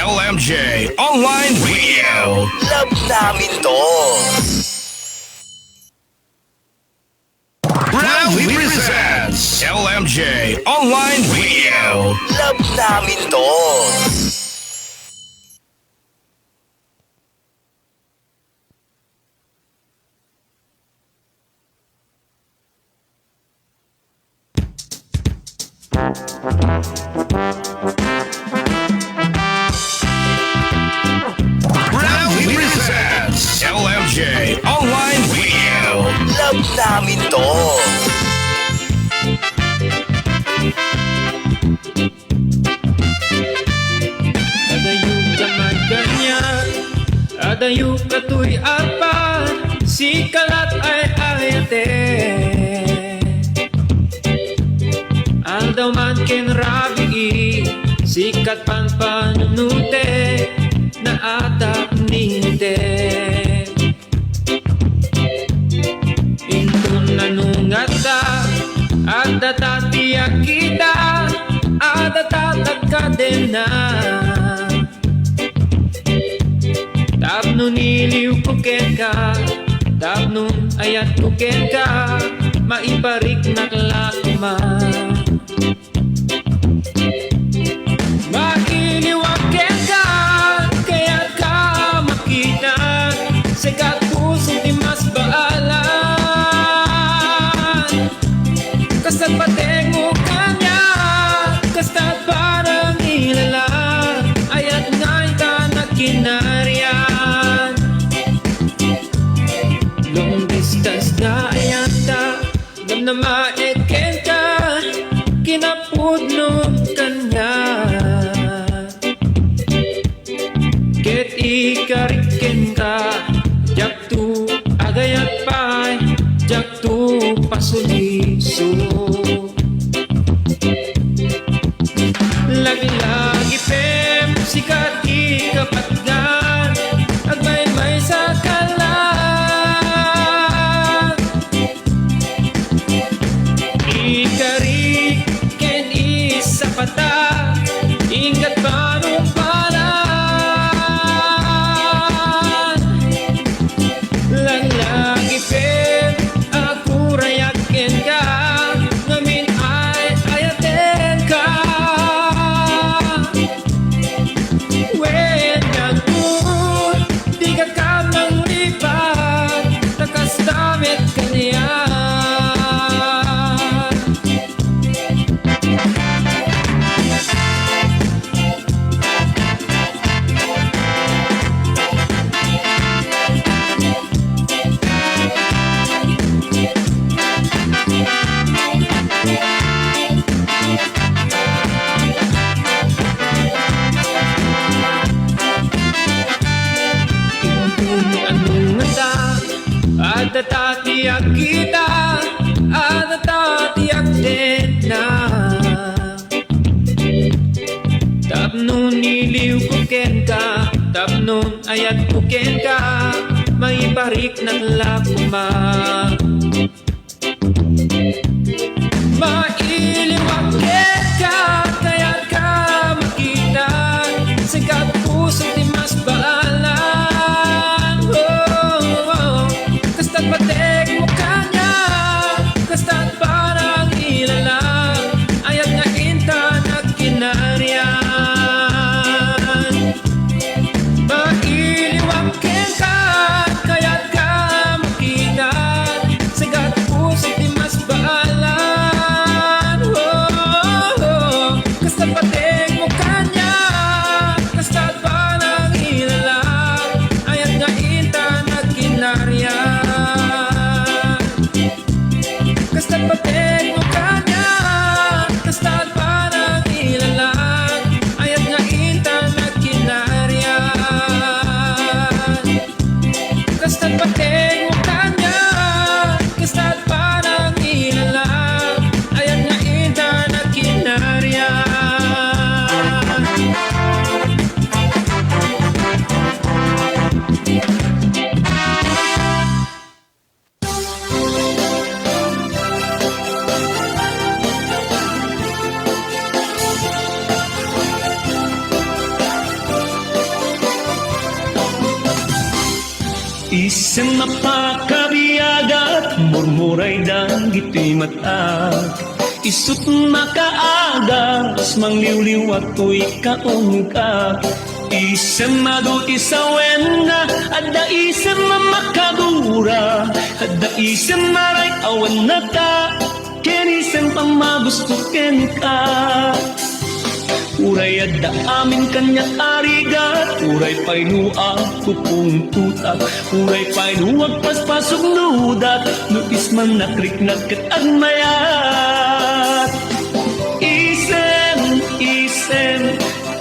LMJ Online Radio. Love namin to. Proudly presents LMJ Online Radio. Love namin to. Proudly presents LMJ Online Radio. Love namin to. Adayog naman ganyan, adayog katoy apa, si kalat ay ayate. Aldaw man ken rabi, sikat pan panunute, na atap ninte. Intun nanungata, at datatiyak kita, at datatagkadena. Tapno niliw ko ka, tapno ayat ko ka, maiparik na klakma. Mailiwag ka, kaya't ka makita, sikat puso di mas baalan. Kasta't pateng mo kanya, kasta't parang ilala, ayat nga'y ka na kinariyan. Long distance na ayat ta, dam na maeken ka, kinapudno kanya. Ket ikariken ka, jak tu agayat pay, jak tu pasuliso. Lagi-lagi pem, sikat ikapatgan, agmay-may sa kalan. Ikarik ken isa pata, ingat panong palan. Lagi-lagi pem, ako rayakin ka, ngamin ay ayaten ka. When nagpun, di ka ka nang lipat, nakastamit ka niya. Adatatiyak kita, adatatiyak din na. Tapnon niliw ko ken ka, tapnon ayat ko ken ka, may parik ng lakuma. Mailiwag ken ka, kaya't ka makita, sikat puso di mas baalan. Kasta't patek mo kanya, kasta't parang ilala, ayat nga inta nagkinariyan. Mailiwag ken ka, kaya't ka makita, sikat puso di mas baalan. Kasta't patek mo kanya, kasta't parang ilala, ayat nga inta nagkinariyan. Kasta't patek mo kanya, kasta't parang ilala, ayat nga inta nagkinariyan. Kasta't patek mo kanya, kasta't parang ilala, ayat nga inta nagkinariyan. murmuray dang gito'y mata. Isut makaagas, mangliwliw at tuy kaong ka. Isem madut isawen na, ada isem makagura, ada isem maray awan na ta, ken isem pamagusto ken ka. Uray adda amin kanya't arigat, uray painua kupung tutak, uray painuwag paspasok nudat, nutis man nakriknat kat agmayat. Isem, isem,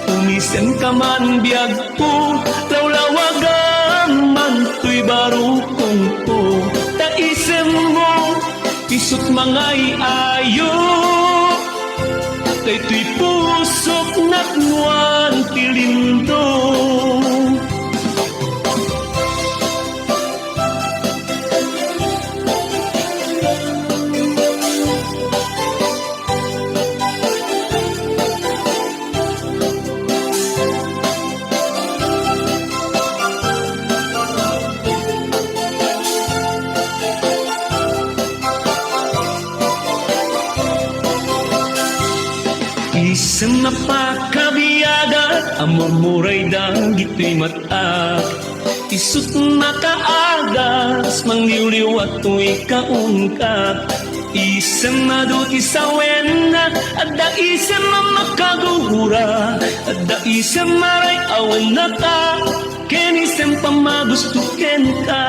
umisem ka man biyag ko, lawlawagan man tuy barukong ko. Ta isem mo, isut mangay ayo, kay tuy pusok natnuan tilindo. Isang napakabiyaga, amor muray dang gito'y mata. Isut makaagas, mangliwliw at tuy kaungkat. Isang madut isawen na, adda isang makagura, adda isang maray awan na ta, ken isang pamagusto ken ka.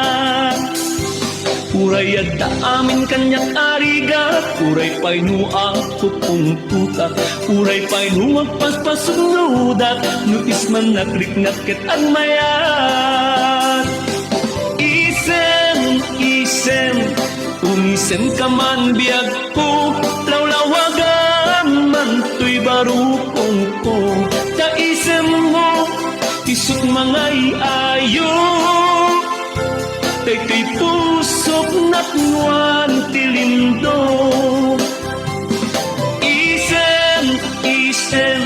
Uray adda amin kanya't arigat, uray painua kupung tutak, uray painuwag paspasok nudat, nutis man nakriknat ket agmayat. Isem, isem, umisem ka man biyag ko, lawlawagan man tuy barukong ko. Ta isem mo, isut mangay ayo, kay tuy pusok natnuan tilindo. Isem, isem,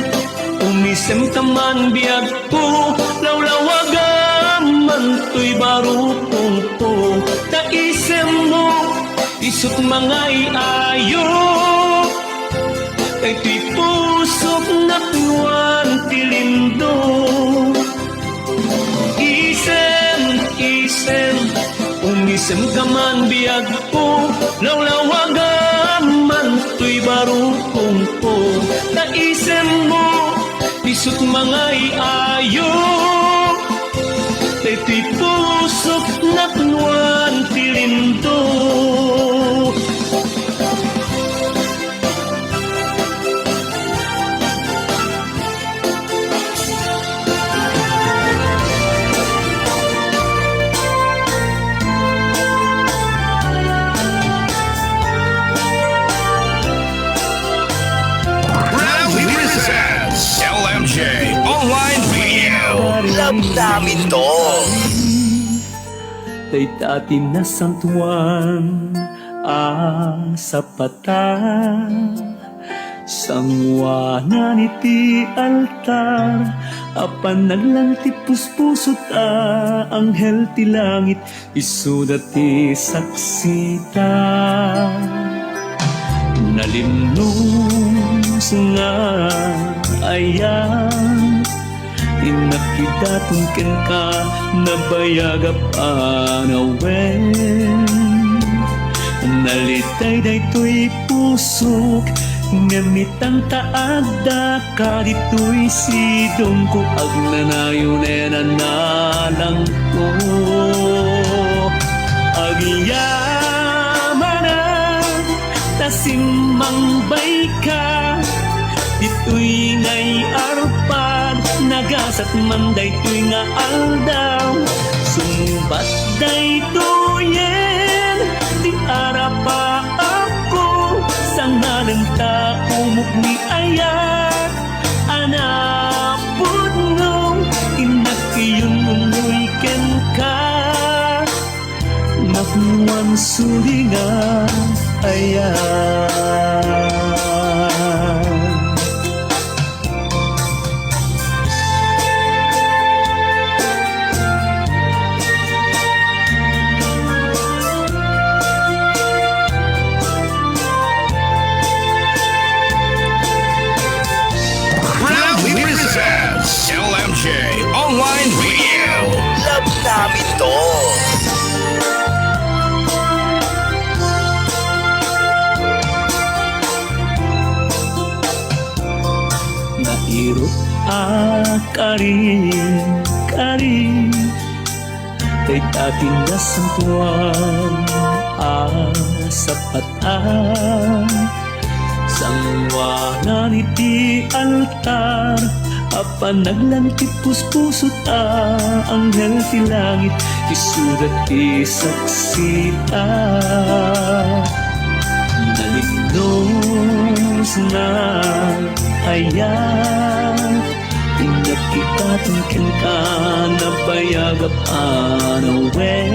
umisem ka man biyag ko, lawlawagan man tuy barukong ko. Ta isem mo, isut mangay ayo, kay tuy pusok natnuan tilindo. Isem, isem, umisem ka man biyag ko, lawlawagan man tuy barukong ko. Ta isem mo, isut mangay ayo, kay tuy pusok natnuan tilindo. Proudly presents LMJ Online Radio. Love namin to. Kay tatin na santuan sa pata, sangwanan iti altar, apan naglanti puspusot anghel ti langit, isudat ti saksita. Nalimnong nga ayan, inakidatong ken ka, nabayagap anawen. Nalitay daytoy pusok, ngamitang taadda ka dito'y sidong ko, agnanayon nalang ko. Agyaman na tasimang bay ka, dito'y ngay arpad, nagasat man dayto'y nga aldaw. Sumbat dayto'yen, di arapa ako, sangalan ta umuk ni ayat. Anapod nung inakiyon umuy ken ka, nakuan sulingan ayat. karin kay dating nasampuan sapatan sangwanan iti altar apan naglangkit puspusot anghel ti langit isurat ti saksita nalindos na ayan tinagkitatin ka na bayagap anawen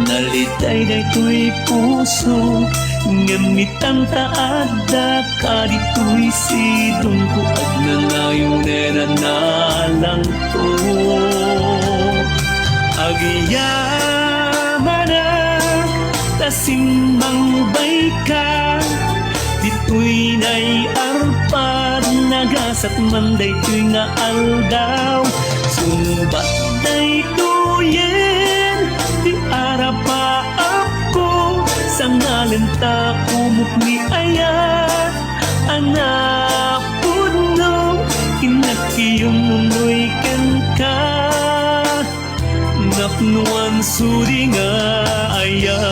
nalitay daytoy puso ngamitang taada ka dito'y sidong ko at nanayunen na lang to agyaman na tasimbang bay ka dito'y nay arpad nagasat man dayto'y nga aldaw sumbat dayto'yen di arapa ako sa ngalenta umukmi ayat anak puno kinakiyong munoy ka napnuan suri nga ayat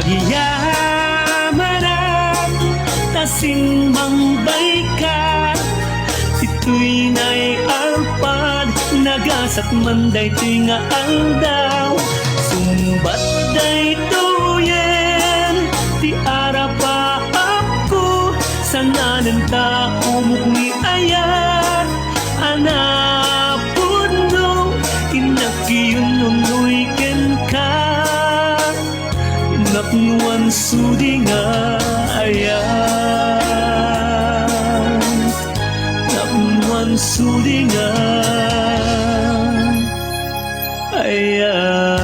agyamanat tasimbang bay ka situ'y nay alpad nagasat man dayto'y nga aldaw sumbat daytoyen ti arapa ako sa nanenta umukmi ayat anapuno kinakiyununoy ken ka napnuan sudi nga ayat napnuan sudi nga ayat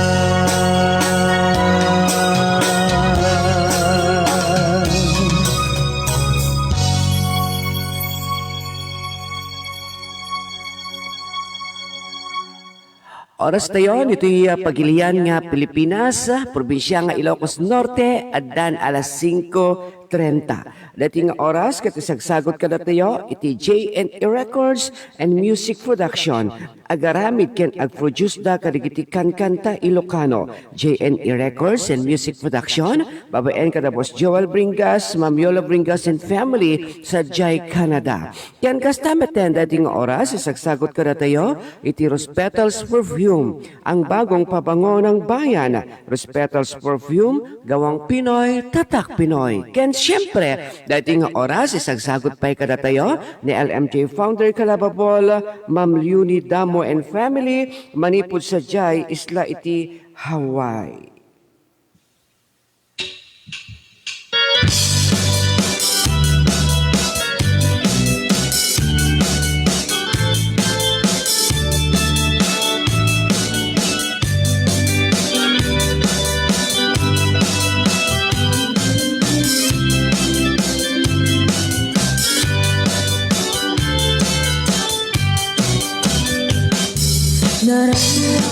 Oras tayo, ito'y Pagilian nga Pilipinas, probinsya nga Ilocos Norte, addan alas 5:30. Dating oras, katisagsagot ka na tayo, iti JNE Records and Music Production. Agaramid ken ag-produce da kadigitikan kanta Ilocano. JNE Records and Music Production, babaen ka na Boss Joel Bringas, Ma'am Yola Bringas and family sa Jai, Canada. Yan kastameten dating oras, isagsagot ka na tayo, iti Rose Petals Perfume, ang bagong pabango ng bayan. Rose Petals Perfume, gawang Pinoy, tatak Pinoy. Ken siyempre, dating oras, isagsagot pa ka na tayo ni LMJ founder Kalababol, Ma'am Leonie Damo and family, manipod sa Jai, isla iti Hawaii.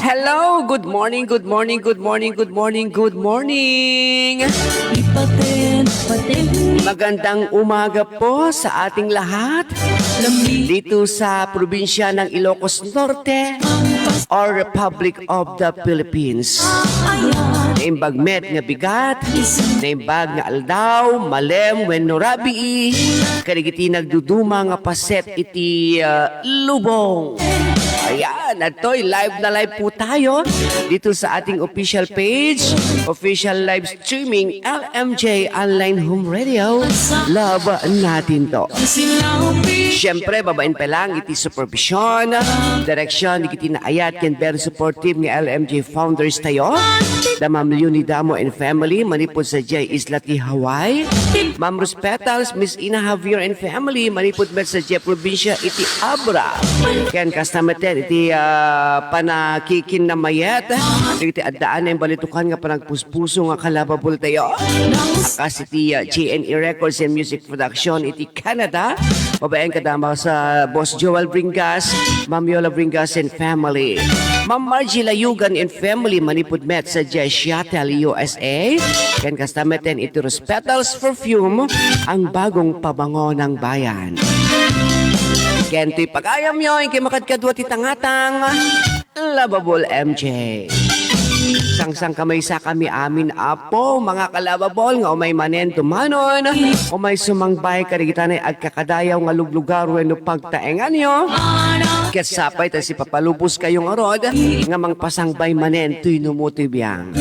Hello, good morning, good morning, good morning, good morning, good morning. Magandang umaga po sa ating lahat dito sa probinsya ng Ilocos Norte or Republic of the Philippines. Naimbag met nga bigat, naimbag nga aldaw, malem, wenno rabii, kadigiti nagduduma nga paset iti lubong. Ayan, ato'y live na live po tayo dito sa ating official page, official live streaming, LMJ Online Home Radio. Love natin to. Siyempre, babain pa lang, iti supervision, direction, iti naayat, ken very supportive ng LMJ founders tayo. Da Ma'am Leonie Damo and family, manipod sa Jai Isla ti Hawaii. Ma'am Rose Petals, Miss Ina Javier and family, manipod met sa Jai Provincia iti Abra. Ken kastameten, iti panakikin na mayet. Iti addaan na yung balitukan nga panagpuspuso nga kalababol tayo. Akas iti GNE Records and Music Production iti Canada. Babaeng kadama sa Boss Joel Bringas, Ma'am Yola Bringas and family. Ma'am Margie Layugan and family manipud met sa Seattle, USA. Ken kastameten iti Rose Petals Perfume, ang bagong pabango ng bayan. Ken to'y pag-ayam nyo, ikay makadkadwa ti tangatang Lovable MJ. Sang-sang kamay sa kami amin apo, mga kalababol nga umay manen tumanon, umay sumangbay karigitan ay agkakadayaw nga luglugar wenno pagtaengan nyo. Kasapay ta si papalubos kayong arod, nga mangpasangbay manen tuy numutoy biyang.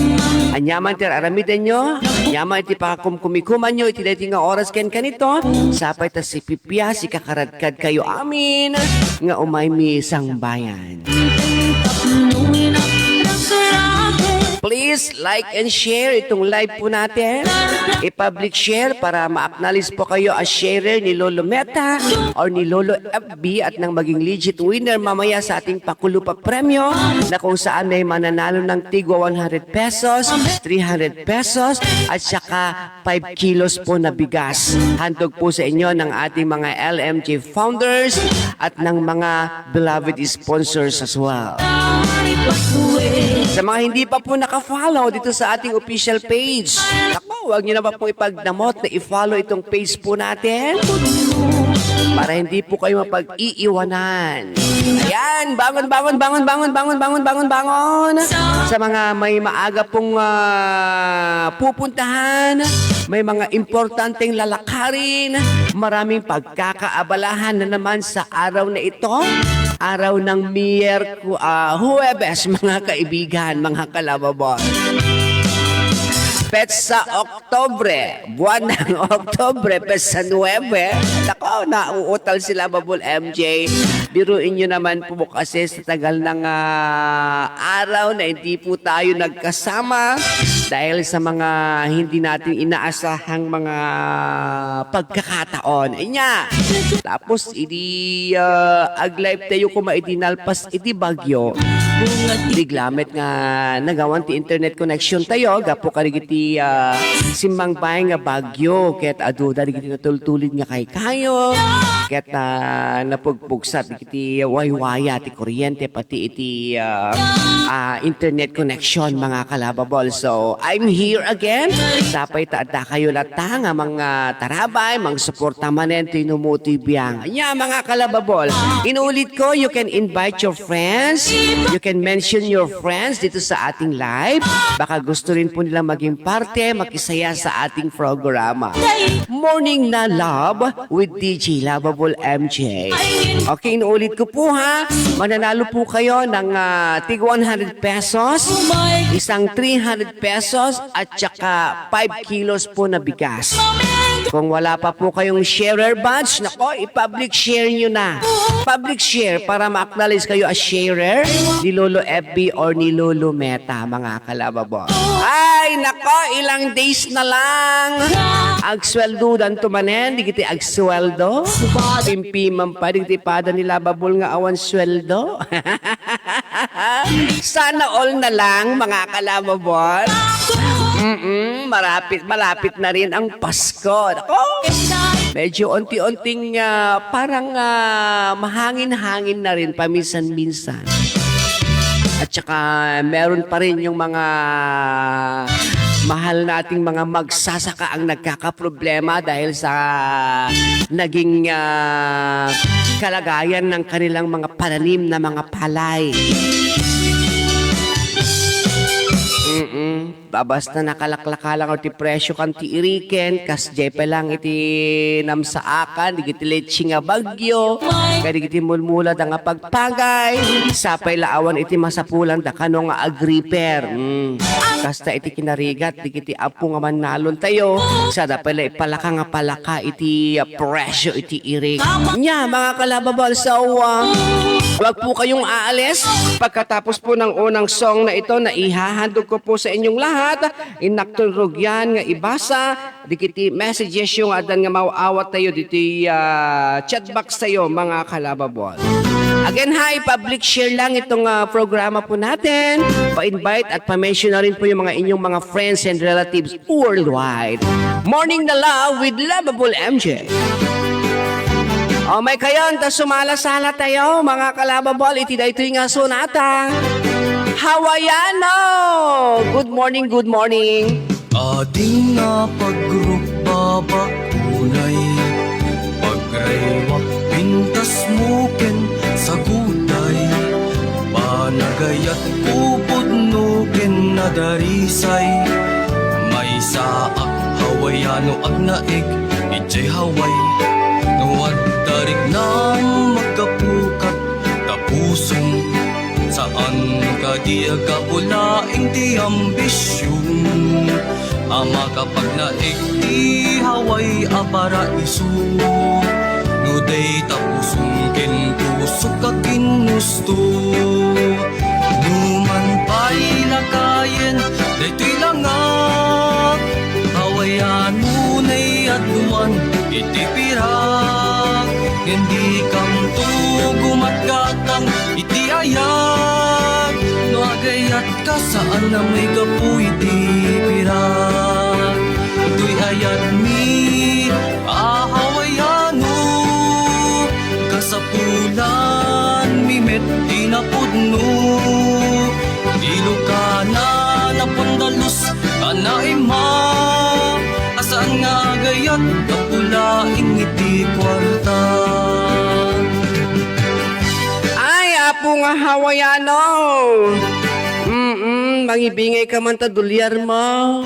Anyaman ter aramiden nyo, anyaman iti pakakumkumikuman nyo, iti dati nga oras ken kanito, sapay ta si pipya, si kakaradkad kayo amin, nga umay mi sangbayan. Please like and share itong live po natin. I-public share para ma-acknowledge po kayo as sharer ni Lolo Meta or ni Lolo FB at nang maging legit winner mamaya sa ating Pakulupa Premyo na kung saan may mananalo ng tigwa 100 pesos, 300 pesos at saka 5 kilos po na bigas. Handog po sa inyo ng ating mga LMJ founders at ng mga beloved sponsors as well. Sa mga hindi pa po naka-follow dito sa ating official page, ako, huwag nyo na pa pong ipagdamot na i-follow itong page po natin para hindi po kayo mapag-iiwanan. Ayan, bangon, bangon, bangon, bangon, bangon, bangon, bangon, bangon. Sa mga may maaga pong pupuntahan, may mga importanteng lalakarin, maraming pagkakaabalahan na naman sa araw na ito. Araw ng Huwebes, mga kaibigan, mga kalababon. Petsa Oktobre, buwan ng Oktobre, Petsa 9. Nako, nauutal sila Babul MJ. Biruin nyo naman po kasi sa tagal ng araw na hindi po tayo nagkasama dahil sa mga hindi natin inaasahang mga pagkakataon. Inya. Tapos, ag-live tayo kuma itinalpas iti bagyo. Biglamet nga nagawan ti internet connection tayo. Gapo karigiti simbang bay nga bagyo. Ket aduda digiti natultulid nga kay kayo. Ket napugpugsat digiti waywaya ti kuryente pati iti internet connection mga kalababol. So I'm here again. Sapay taada kayo lata nga mga tarabay, mga suporta manen tinumuti biyang. Anya mga kalababol. Inulit ko, you can invite your friends. You can mention your friends dito sa ating live. Baka gusto rin po nila maging parte, makisaya sa ating programa. Morning na Love with DJ Lovable MJ. Okay, inuulit ko po ha. Mananalo po kayo ng tig 100 pesos, isang 300 pesos at saka 5 kilos po na bigas. Kung wala pa po kayong sharer badge, nako, i-public share nyo na. Public share para ma-acknowledge kayo as sharer ni Lolo FB or ni Lolo Meta, mga kalababo. Ay, nako, ilang days na lang. Agsweldo dan tumanen, di kiti agsweldo. Pimpiman pa, di kiti pada nila babol nga awan sweldo. Sana all na lang, mga kalababo. Malapit na rin ang Pasko. Ako, medyo unti-unting parang mahangin-hangin na rin paminsan-minsan. At saka meron pa rin yung mga mahal nating mga magsasaka ang nagkakaproblema dahil sa naging kalagayan ng kanilang mga pananim na mga palay. Basta nakalaklakalang o ti presyo kan ti iriken, kas jepe lang iti namsaakan, di kiti leche nga bagyo, kaya di kiti mulmula da nga pagpagay, sapay laawan iti masapulan da kano nga agriper. Kasta iti kinarigat, di kiti apo nga manalon tayo, sa da pala ipalaka nga palaka iti presyo iti irik. Nya, mga kalababal sa wag po kayong aalis. Pagkatapos po ng unang song na ito na ihahandog ko po sa inyong lahat, inakturog yan nga ibasa, dikiti messages yung adan nga mauawat tayo dito chat box tayo mga kalababol. Again ha, i-public share lang itong programa po natin. Pa-invite at pa-mention na rin po yung mga inyong mga friends and relatives worldwide. Morning na love with Lovable MJ. O may kayon, ta sumalasala tayo, mga kalababol, itiday-tuy nga sonata. Hawaiano! Good morning, good morning. Ating nga paggrupa bakunay, pagrewa pintas muken sa gulay, panagayat upod nuken na darisay, may saak Hawaiano ag naig, ijay Haway, nuwad darig na magkapukat, tapusong, saan ka di agapulaing di ambisyon, ama kapag naig di Haway a paraiso, nuday tapusong kintusok ka kinusto, numan pa'y lakayen daytoy langak, Hawaiano na'y aduan iti pirak, hindi kam tugumat gatang iti ayat, no agayat ka saan na may gapu iti pirak, ito'y ayat mi Hawaiano, kasapulan mi met tinapudno, ilokana na pandalus anaima, asaan nga agayat kapulaing iti kwarta. Ay, apo nga Hawaiano. Mangibingay ka man ta dolyar mo.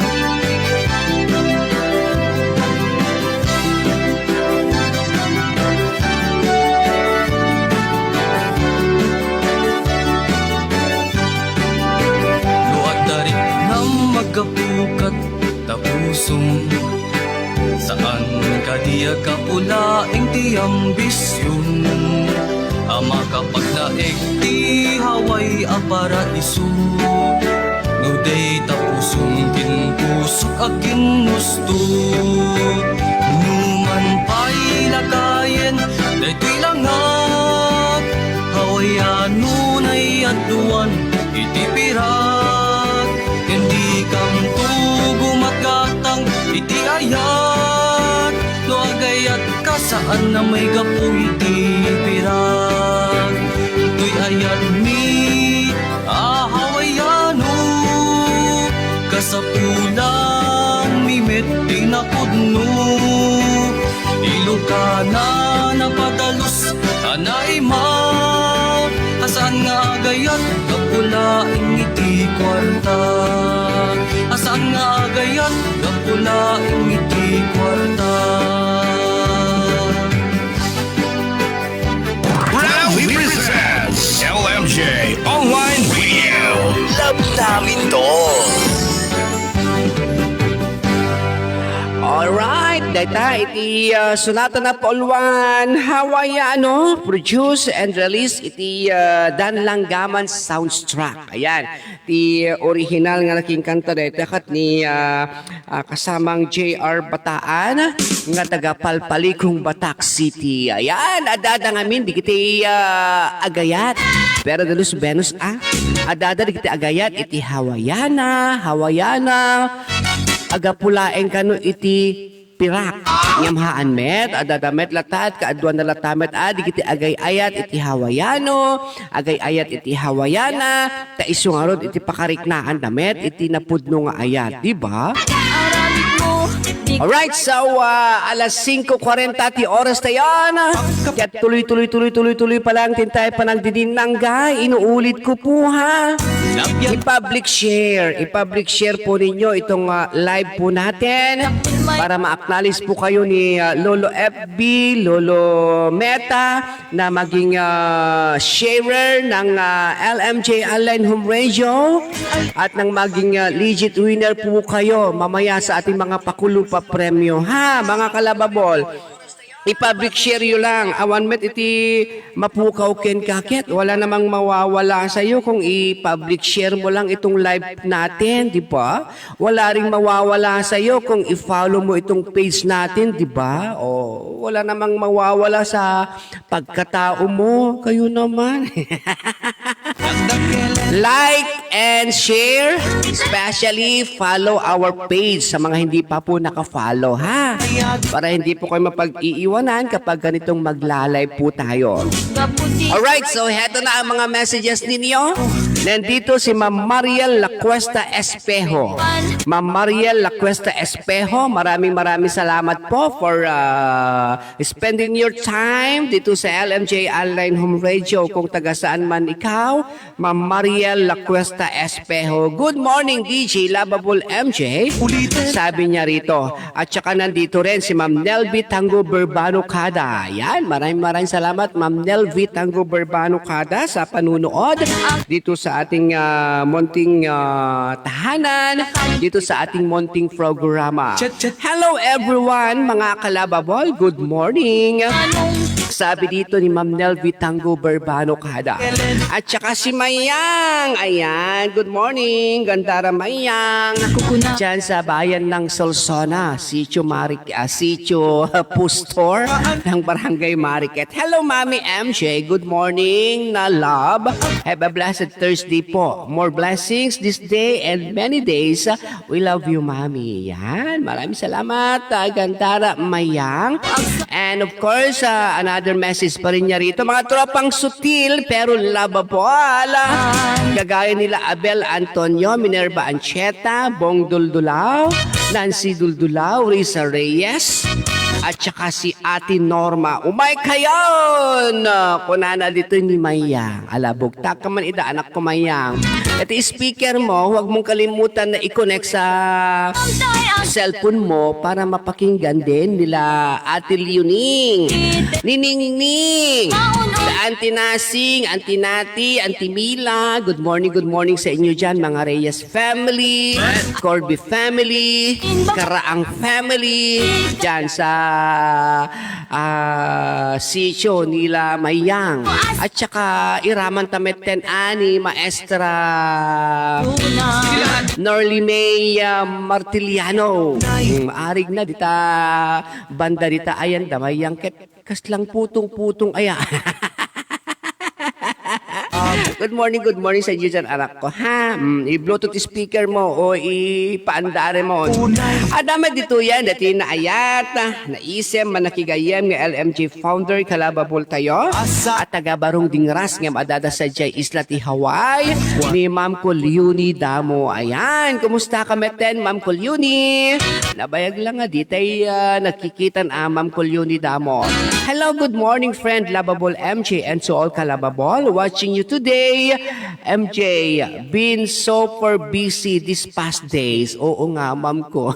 Luag darik na magkapukat tapusong, saan ka diya kapulaing ti ambisyon, ama kapag naig ti Haway a paraiso, nuday tapusong kinpusok a kinusto, numan pa'y lakayen daytoy langak, Hawaiano na'y aduan iti pirak, hindi kam tugumat gatang iti ayat, no agayat ka saan na may gapu iti pirak, ito'y ayat mi Hawaiano, kasapulan mi met tinapudno, ilokana na padalus anaima, asaan nga agayat kapulaing iti kwarta, asaan nga agayat kapulaing iti kwarta. Proudly presents LMJ Online Radio. Love namin to. Alright, data iti sunata na polwan Hawaiano, produce and release iti Dan Langgaman soundtrack. Ayan, ti original nga naking kanta dito kat ni kasamang JR Bataan nga taga Palpalikong Batak City. Ayan, adada ngamin di kiti agayat. Pero dalus Venus adada di kiti agayat iti Hawaiana, agapulaeng kano iti pirak nyamhaan met adadamet latat kaaduan na latamet adi kiti agay ayat iti Hawaiano, agay ayat iti Hawaiana, ta isungarod iti pakariknaan damet iti napudno nga ayat, di ba? Alright, so alas 5:40 ti oras tayo na. Kaya tuloy pa lang tintay pa nagdidinanggay. Inuulit ko po ha. I-public share po ninyo itong live po natin para ma-acknowledge po kayo ni Lolo FB, Lolo Meta na maging sharer ng LMJ Online Home Radio at nang maging legit winner po kayo mamaya sa ating mga pakulupa premyo ha mga kalababol. I-public share yun lang. Awan met iti mapukaw ken kaket. Wala namang mawawala sa iyo kung i-public share mo lang itong live natin, di ba? Wala ring mawawala sa iyo kung i-follow mo itong page natin, di ba? O wala namang mawawala sa pagkatao mo. Kayo naman. Like and share, especially follow our page sa mga hindi pa po naka-follow, ha? Para hindi po kayo mapag-iiwanan kapag ganitong magla-live po tayo. Alright, so heto na ang mga messages ninyo. Nandito si Ma'am Mariel Lacuesta Espejo. Ma'am Mariel Lacuesta Espejo, maraming salamat po for spending your time dito sa LMJ Online Home Radio. Kung taga saan man ikaw, Ma'am Mariel Lacuesta Espejo. Good morning, DJ Lovable MJ. Sabi niya rito. At saka nandito rin si Ma'am Nelvi Tango Berbano Kada. Yan, maraming salamat Ma'am Nelvi Tango Berbano Kada sa panunood dito sa ating munting tahanan, dito sa ating munting programa. Hello everyone, mga kalababol. Good morning. Sabi dito ni Ma'am Nelvi Tango Berbano Kada. At saka si Mayang. Ayan, good morning. Gandara Mayang. Diyan sa bayan ng Solsona, Sitio Pustor ng Barangay Mariket. Hello, Mami MJ. Good morning na love. Have a blessed Thursday po. More blessings this day and many days. We love you, Mami. Yan. Maraming salamat, Gandara Mayang. And of course, another message pa rin niya rito. Mga tropang sutil pero lovable. Kagaya nila Abel Antonio, Minerva Ancheta, Bong Duldulao, Nancy Duldulao, Risa Reyes, at saka si Ate Norma. Umay kayon! Kunana dito ni Mayang. Alabog, taka man ida, anak ko Mayang. At speaker mo, huwag mong kalimutan na i-connect sa cellphone mo para mapakinggan din nila Ate Leoning, Niningning, Auntie Nasing, Auntie Nati, Auntie Mila. Good morning sa inyo dyan, mga Reyes family, Corby family, Karaang family, dyan sa sitio nila Mayang. At saka iraman tamet ten ani maestra Norly May Martiliano. Maarig na dita banda dita ayan damayang ket kaslang putong aya. Good morning sa inyo dyan, anak ko, ha? I-bluetooth speaker mo o ipaandare mo. Adama dito yan, dati na ayat, naisem, manakigayem nga LMJ founder, kalababol tayo, at taga-barong dingras nga madada sa Jay Isla ti Hawaii, ni Ma'am Kulyuni Damo. Ayan, kumusta ka meten, Ma'am Kulyuni? Nabayag lang nga, ditay nakikitan Ma'am Kulyuni Damo. Hello, good morning, friend, lovable MJ, and to all kalababol, watching you today. MJ, been super busy these past days. Oo nga, ma'am ko.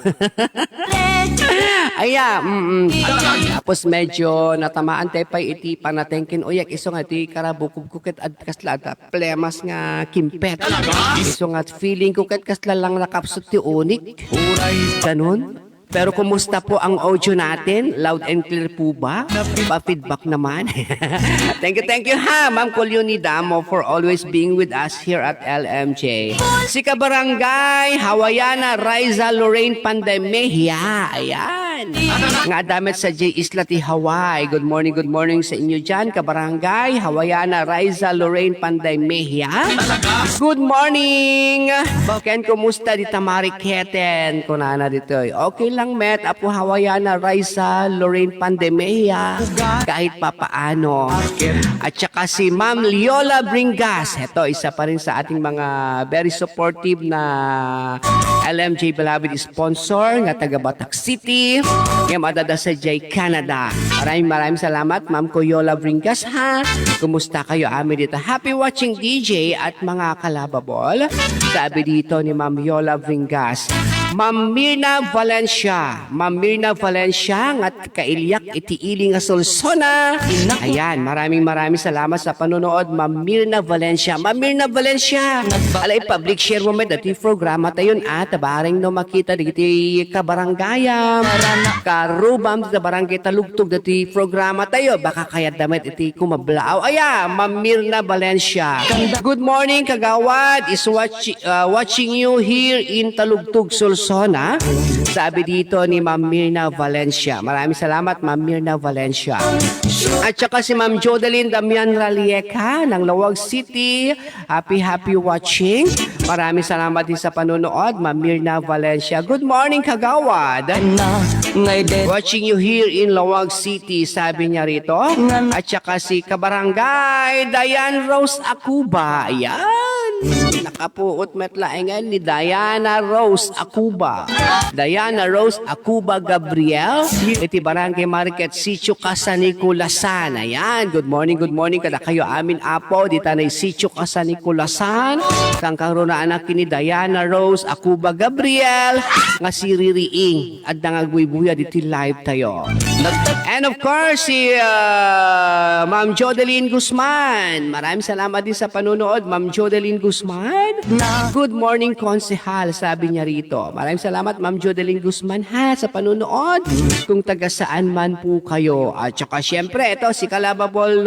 Tapos medyo natamaan tayo pa iti panatengkin. Uyak, iso nga iti karabukub kuket at kasla at plemas nga kimpet. Iso nga feeling kuket kasla lang nakapsot ti unik. Ganun. Pero kumusta po ang audio natin? Loud and clear po ba? Pa-feedback naman. Thank you ha, Ma'am Kulyuni Damo, for always being with us here at LMJ. Si Kabarangay, Hawaiana, Riza Lorraine Pandemehia. Ayan. Nga damit sa J. Isla ti Hawaii. Good morning sa inyo dyan, Kabarangay, Hawaiana, Riza Lorraine Pandemehia. Good morning. Ken, kumusta di Tamariketen? Kunana dito. Okay lang, met. Apo Hawaiana, Riza Lorraine Pandemehia. Kahit papaano. At saka si Ma'am Liola Bringas. Ito, isa pa rin sa ating mga very supportive na LMJ Beloved sponsor nga taga Batak City. Nga madada sa J, Canada. Maraming salamat, Ma'am Yola Bringas, ha? Kumusta kayo amin dito? Happy watching DJ at mga kalababol. Sabi dito ni Ma'am Yola Bringas. Ma'am Mirna Valencia. Ma'am Mirna Valencia at kailyak itiili nga solsona. Ayan, maraming salamat sa panonood, Ma'am Mirna Valencia. Ma'am Mirna Valencia, alay public share mo med ati programa tayon tabaring no makita digiti kabarangayam. Karubam sa barangay Talugtog dati programa tayo. Baka kaya damit iti kumablaaw. Ayan, Ma'am Mirna Valencia. Good morning, kagawad. Is watching you here in Talugtog, Solsona. Sabi dito ni Ma'am Mirna Valencia. Maraming salamat, Ma'am Mirna Valencia. At saka si Ma'am Jodeline Damian Ralieca ng Lawag City. Happy watching. Maraming salamat din sa panonood, Ma'am Mirna Valencia. Good morning, kagawad. Watching you here in Lawag City, sabi niya rito. At saka si kabarangay Diane Rose Acuba. Ayan. Nakapuot metlaengan ni Diana Rose Acuba. Diana Rose Acuba Gabriel. Iti Barangay Market Sitio Casaniculasan. Ayan. Good morning kada kayo amin apo. Dita na Sitio Casaniculasan. Kang karoon na anak ni Diana Rose Acuba Gabriel. Nga si Ririing. At nangagbuy-buya diti live tayo. And of course, si Ma'am Jodeline Guzman. Maraming salamat din sa panonood, Ma'am Jodeline Guzman. Good morning, konsehal, sabi niya rito. Maraming salamat, Ma'am Jodeline Guzman, ha, sa panonood. Kung taga saan man po kayo. At saka, syempre, ito, si Calababol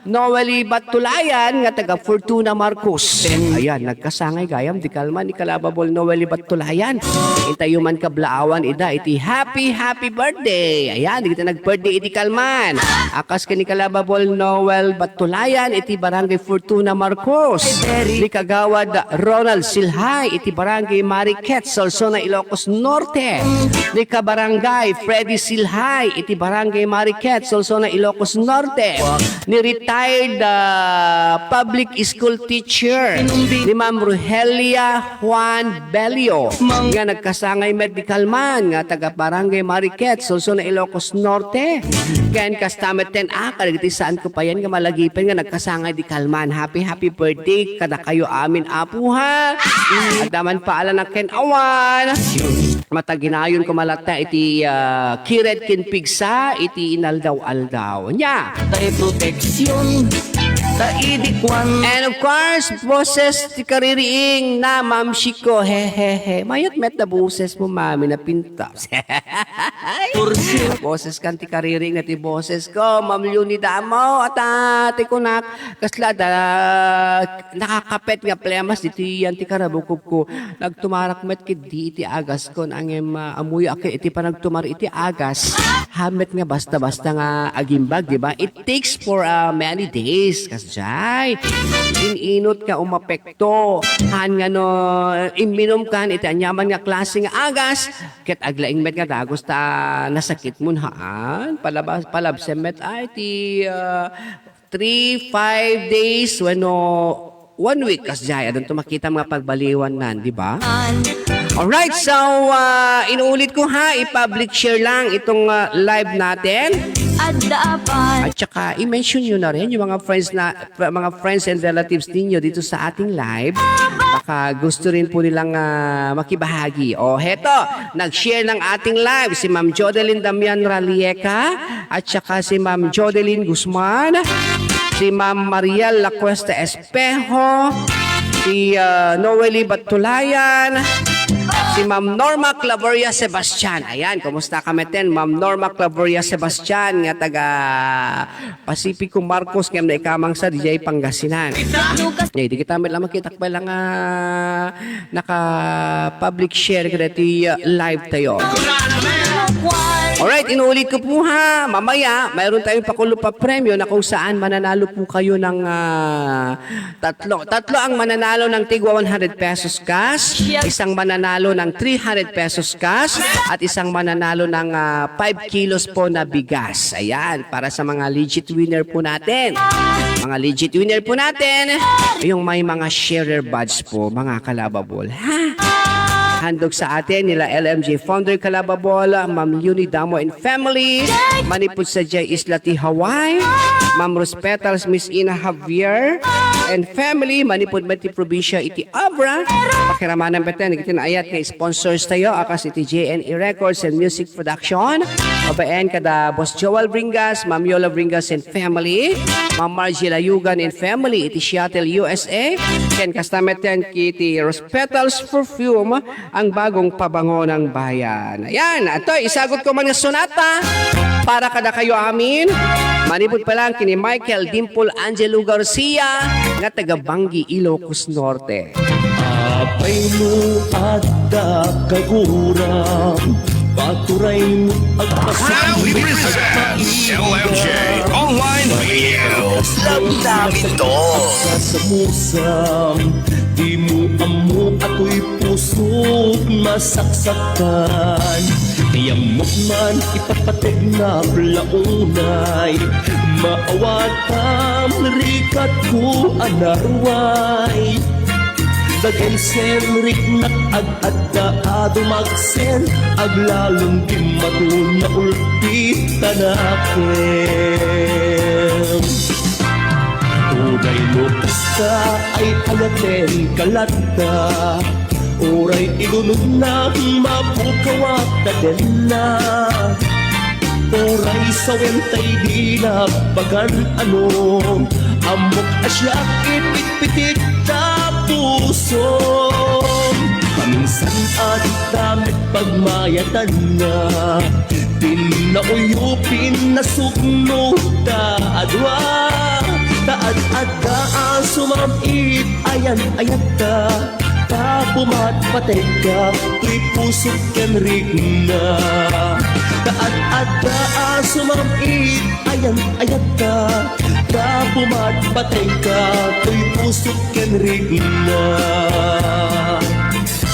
Noeli Batulayan, nga taga Fortuna Marcos. Ayan, nagkasangay gayam, di kalman ni Calababol Noeli Batulayan. Itayo man kablaawan, ida, iti happy birthday. Ayan, di kita nag-birthday, iti kalman. Akas ka ni Calababol Noel Batulayan, iti Barangay Fortuna Marcos. Ni Kagawad Ronald Silhay, iti Barangay Mariquet, Solsona, Ilocos Norte. Ni Kabarangay Freddy Silhay, iti Barangay Mariquet, Solsona, Ilocos Norte. Ni retired public school teacher, ni Ma'am Rogelia Juan Belio, nga nagkasangay medical man, nga taga Barangay Mariquet, Solsona, Ilocos Norte. Ken kastamet 10 kadagiti saan ko pa yan nga malagipan nga nagkasangay di kalman. Happy birthday kada kayo amin apo ha. At daman paala na Ken Awan. Mataginayon ko malata iti kired kin pigsa iti inaldaw-aldaw. Nya. Tayo proteksyon. And of course, boses ti kaririing na Ma'am Shiko. Hehehe. Mayat met na boses mo, mami, na pintas. Boses kan ti kaririing na ti boses ko. Ma'am Luni Damo. At ati ko na kasla nakakapet nga plemas iti yan ti karabukub ko. Nagtumarak met kit di iti agas ko. Angem amuy ake iti pa nagtumar iti agas. Hamet nga basta-basta nga agimbag, di ba? It takes for many days. Jay, inot ka umapekto. Han nga no, iminom kan, iti anyaman nga klase nga agas. Ket aglaing met nga dagos ta nasakit mo haan. Palabsemet ay ti 3-5 days when 1 week kas jay. Adon to makita mga pagbaliwan nan, di ba? Alright, so inuulit ko ha, i-public share lang itong live natin. At saka i-mention nyo na rin yung mga friends and relatives ninyo dito sa ating live. Baka gusto rin po nilang makibahagi. O heto, nag-share ng ating live si Ma'am Jodeline Damian Ralieca at saka si Ma'am Jodeline Guzman, si Ma'am Mariel Lacuesta Espejo, si Noeli Batulayan, si Ma'am Norma Claveria Sebastian. Ayan, kumusta kami ten? Ma'am Norma Claveria Sebastian nga taga Pacifico Marcos ngam na ikamang sa DJ Pangasinan. Di kita lang makita pa lang naka-public share kada ti live tayo. Alright, inuulit ko po ha. Mamaya, mayroon tayong pakulo pa premyo na kung saan mananalo po kayo ng tatlo. Tatlo ang mananalo ng tigwa 100 pesos cash, isang mananalo ng 300 pesos cash, at isang mananalo ng 5 kilos po na bigas. Ayan, para sa mga legit winner po natin. Mga legit winner po natin, yung may mga sharer badge po, mga kalababol. Ha? Handog sa atin nila LMJ Founder Calababol, Ma'am Luni Damo and Family, Manipud sa Jay Islati Hawaii, Ma'am Rospetals Miss Ina Javier, and family, manipod mati probinsya iti Abra. Pakiramanan beten, itin ayat nga sponsors tayo, akas iti JNE Records and Music Production. Babaen kada Boss Joel Bringas, Ma'am Yola Bringas and family, Ma'am Margie Layugan and family, iti Seattle, USA. Ken kastameten kiti Rose Petals Perfume, ang bagong pabango ng bayan. Ayan, ito, isagot ko man nga sonata para kada kayo amin. Manipod pa lang kini Michael Dimple Angelo Garcia nga taga Bangi, Ilocos Norte. Apay mo adda kaguram, paturay mo Proudly presents LMJ Online Radio. Love namin to. Sasamusam, di mo amo ako'y pusok masaksakan. Iyamok man ipapatig na launay, maawatam rikat ko anarway. Dagen senrik na ag-adda adumagsen, aglalong di maduna ulpi tanakem. Uray mo kasta ay alaten kalata, uray igunod na mapukawat na din na. Uray sawentay di na bagan ano, amok asyak ipit-pitit na puso. Paminsan at damit pagmayatan na, pinauyupin na sugno taadwa. Taad-ad ka ang sumamit, ayan ayat ka, tapumat patay ka, tuy pusok kenrig na. Taad-ad ka ang sumamit, ayan ayat ka, tapumat patay ka, tuy pusok kenrig na.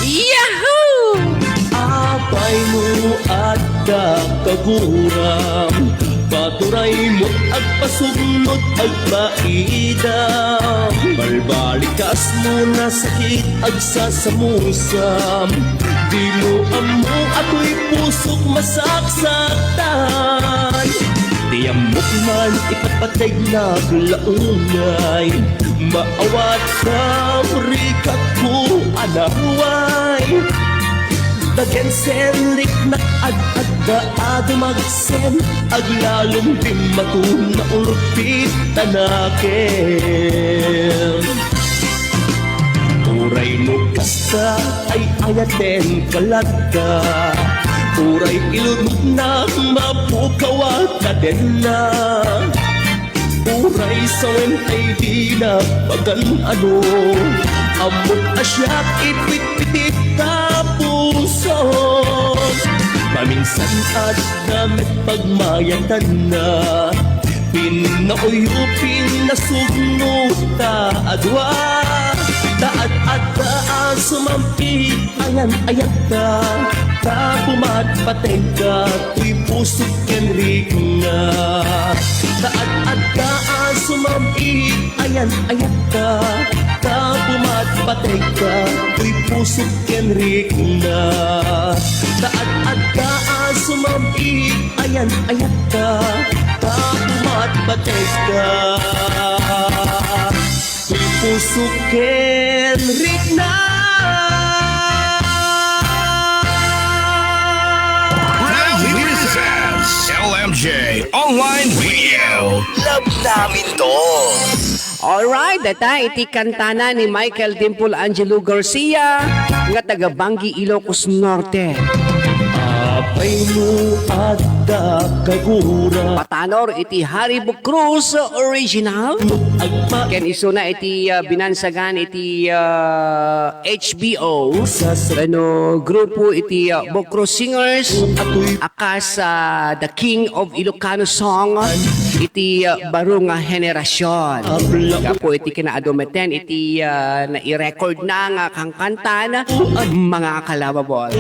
Yahoo! Apay mo adda kaguram, paturay mo agpasugnot agpaidam. Balbalikas mo na sakit agsasamusam, di mo amo ako'y pusok masaksaktan. Tiyamok man ipatpatay na launay, maawat ka rikat ko anaway. Dagen senrik na ad-adda adumagsen, aglalong di matuna ulpit tanaken. Uray mo kasta ay ayaten kalagka, uray ilunod na mapukawat na din na. Uray sawen ay di na bagan ano, amok asyak ipit-pitit ka puso. Paminsan at damit pagmayatan na, pinauyupin na sugno taadwa. Taad-ad ka ang sumampit, ayan ayat ka, tapumat patay ka, tuy pusok kenrig na. Taad-ad ka ang sumampit, ayan ayat ka, tapumat patay ka, tuy pusok kenrig na. Taad-ad ka ang sumampit, ayan ayat ka, tapumat patay ka, tuy pusok kenrig na. Proudly presents LMJ Online Radio. Love namin to. Alright, data iti kantana ni Michael Dimple Angelo Garcia nga taga Bangi, Ilocos Norte. Apay mo adda kagura, Patanor iti Haribo Cruz original. agpa Ken iso na iti binansagan iti HBO. Ano grupo iti Bokro Singers. ako'y Akas The King of Ilocano Song iti baro nga henerasyon. Kapo iti kinaadometen iti na i-record na nga kang kanta na mga kalababol.